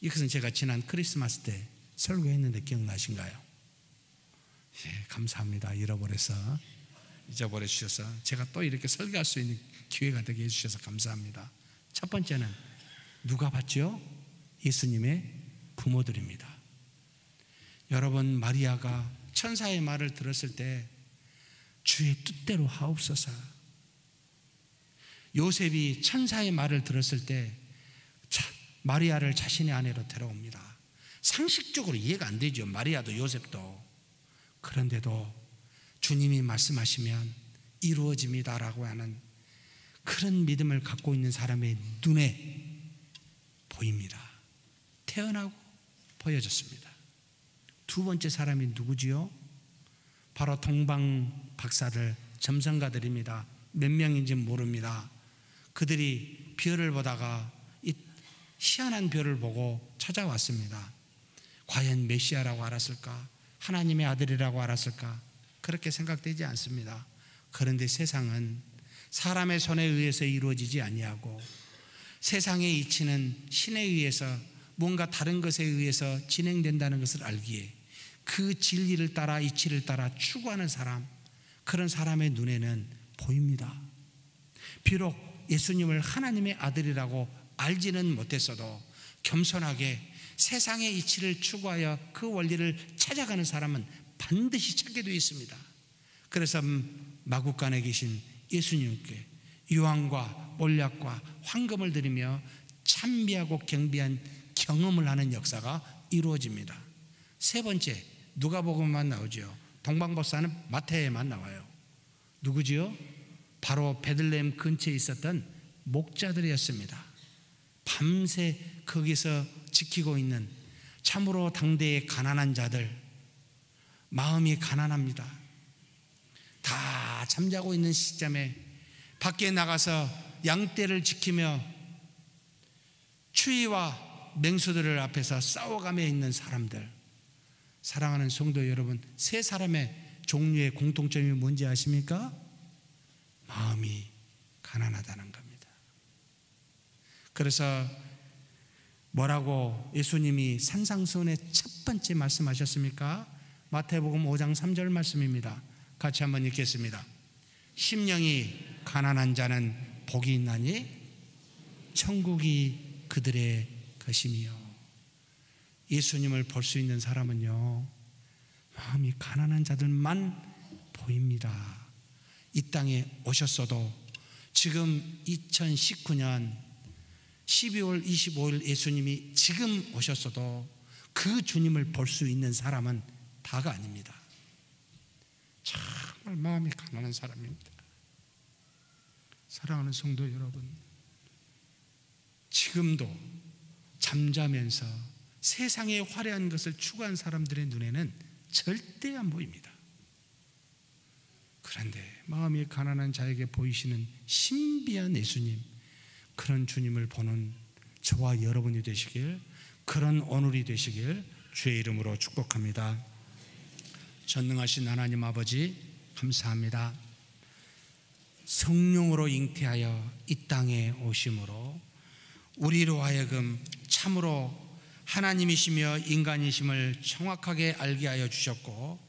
[SPEAKER 4] 이것은 제가 지난 크리스마스 때 설교했는데 기억나신가요? 예, 감사합니다. 잊어버려 주셔서 제가 또 이렇게 설교할 수 있는 기회가 되게 해주셔서 감사합니다. 첫 번째는 누가 봤죠? 예수님의 부모들입니다. 여러분, 마리아가 천사의 말을 들었을 때 주의 뜻대로 하옵소서. 요셉이 천사의 말을 들었을 때 마리아를 자신의 아내로 데려옵니다. 상식적으로 이해가 안 되죠. 마리아도 요셉도. 그런데도 주님이 말씀하시면 이루어집니다라고 하는 그런 믿음을 갖고 있는 사람의 눈에 보입니다. 태어나고 보여졌습니다. 두 번째 사람이 누구지요? 바로 동방 박사들, 점성가들입니다. 몇 명인지 모릅니다. 그들이 별을 보다가 이 희한한 별을 보고 찾아왔습니다. 과연 메시아라고 알았을까? 하나님의 아들이라고 알았을까? 그렇게 생각되지 않습니다. 그런데 세상은 사람의 손에 의해서 이루어지지 아니하고 세상의 이치는 신에 의해서 뭔가 다른 것에 의해서 진행된다는 것을 알기에 그 진리를 따라 이치를 따라 추구하는 사람, 그런 사람의 눈에는 보입니다. 비록 예수님을 하나님의 아들이라고 알지는 못했어도 겸손하게 세상의 이치를 추구하여 그 원리를 찾아가는 사람은 반드시 찾게 되어 있습니다. 그래서 마국간에 계신 예수님께 유황과 몰약과 황금을 드리며 찬미하고 경배한 경험을 하는 역사가 이루어집니다. 세 번째, 누가복음만 나오죠. 동방법사는 마태에만 나와요. 누구지요? 바로 베들레헴 근처에 있었던 목자들이었습니다. 밤새 거기서 지키고 있는 참으로 당대의 가난한 자들, 마음이 가난합니다. 다 잠자고 있는 시점에 밖에 나가서 양떼를 지키며 추위와 맹수들 앞에서 싸워가며 있는 사람들, 사랑하는 성도 여러분, 세 사람의 종류의 공통점이 뭔지 아십니까? 마음이 가난하다는 겁니다. 그래서 뭐라고 예수님이 산상수훈의 첫 번째 말씀하셨습니까? 마태복음 5장 3절 말씀입니다. 같이 한번 읽겠습니다. 심령이 가난한 자는 복이 있나니 천국이 그들의 것이며. 예수님을 볼 수 있는 사람은요, 마음이 가난한 자들만 보입니다. 이 땅에 오셨어도 지금 2019년 12월 25일 예수님이 지금 오셨어도 그 주님을 볼 수 있는 사람은 다가 아닙니다. 정말 마음이 가난한 사람입니다. 사랑하는 성도 여러분, 지금도 잠자면서 세상의 화려한 것을 추구한 사람들의 눈에는 절대 안 보입니다. 그런데 마음이 가난한 자에게 보이시는 신비한 예수님, 그런 주님을 보는 저와 여러분이 되시길, 그런 오늘이 되시길 주의 이름으로 축복합니다. 전능하신 하나님 아버지, 감사합니다. 성령으로 잉태하여 이 땅에 오심으로 우리로 하여금 참으로 하나님이시며 인간이심을 정확하게 알게 하여 주셨고,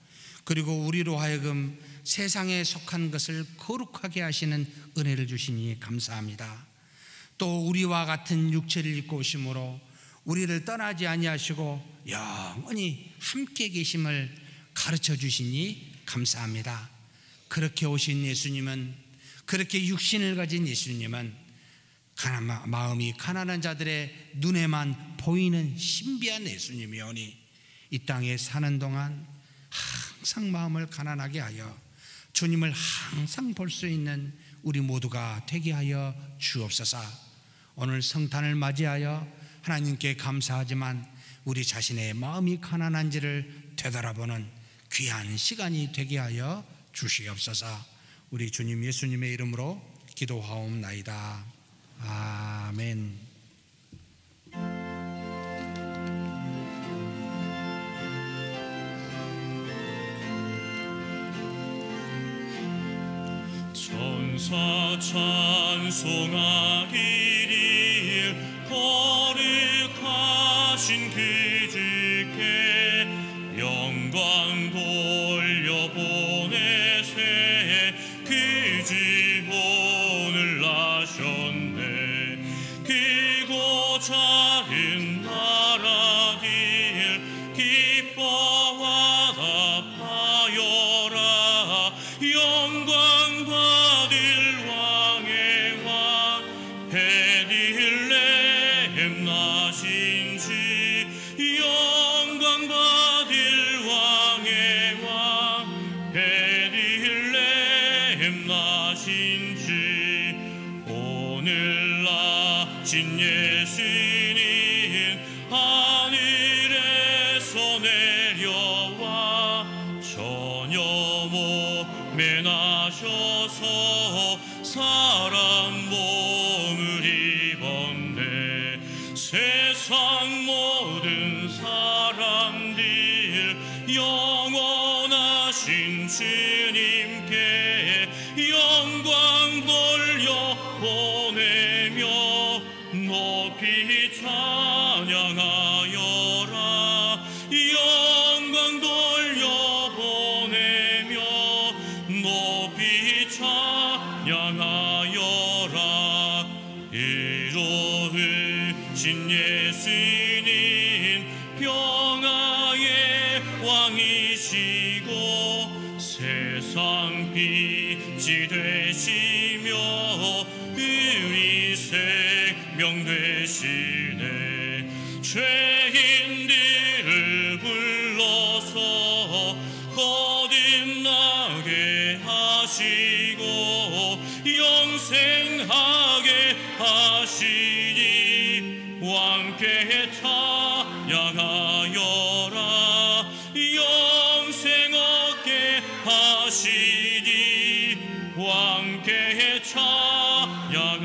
[SPEAKER 4] 그리고 우리로 하여금 세상에 속한 것을 거룩하게 하시는 은혜를 주시니 감사합니다. 또 우리와 같은 육체를 입고 오심으로 우리를 떠나지 아니하시고 영원히 함께 계심을 가르쳐 주시니 감사합니다. 그렇게 오신 예수님은, 그렇게 육신을 가진 예수님은 마음이 가난한 자들의 눈에만 보이는 신비한 예수님이오니 이 땅에 사는 동안 항상 마음을 가난하게 하여 주님을 항상 볼 수 있는 우리 모두가 되게 하여 주옵소서. 오늘 성탄을 맞이하여 하나님께 감사하지만 우리 자신의 마음이 가난한지를 되돌아보는 귀한 시간이 되게 하여 주시옵소서. 우리 주님 예수님의 이름으로 기도하옵나이다. 아멘.
[SPEAKER 2] 천사 찬송하기를 거룩하신 그 주께 영광 돌려보내세. 그 주 오늘 나셨네. 크고 작은 나라들 기뻐하다 하여라. 영광 받을 왕의 왕 베들레헴 나신 주. 영광 받을 왕의 왕 베들레헴 나신 주. 오늘 나신 예수님 하늘에서 내려와 전혀 몸에 나셔서 사람 몸을 입었네. 세상 모든 사람들 영원하신 주님께 영광 돌려 보내며 높이 찬양하여라. 영광 돌려 보내며 높이 찬양하여라. 이로우신 예수님 평화의 왕이시고 세상 빛이 되시며 우리 생명 되시네. 죄인들을 불러서 거듭나게 하시고 영생하게 하시니 왕께 찬양하여라. 영생 얻게 하시니 왕께 찬양하여라.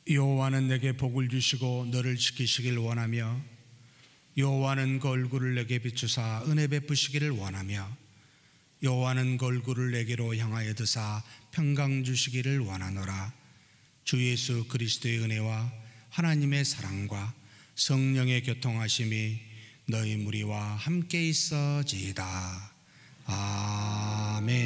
[SPEAKER 4] 여호와는 내게 복을 주시고 너를 지키시길 원하며 여호와는 그 얼굴을 내게 비추사 은혜 베푸시기를 원하며 여호와는 그 얼굴을 내게로 향하여 드사 평강 주시기를 원하노라. 주 예수 그리스도의 은혜와 하나님의 사랑과 성령의 교통하심이 너희 무리와 함께 있어지이다. 아멘.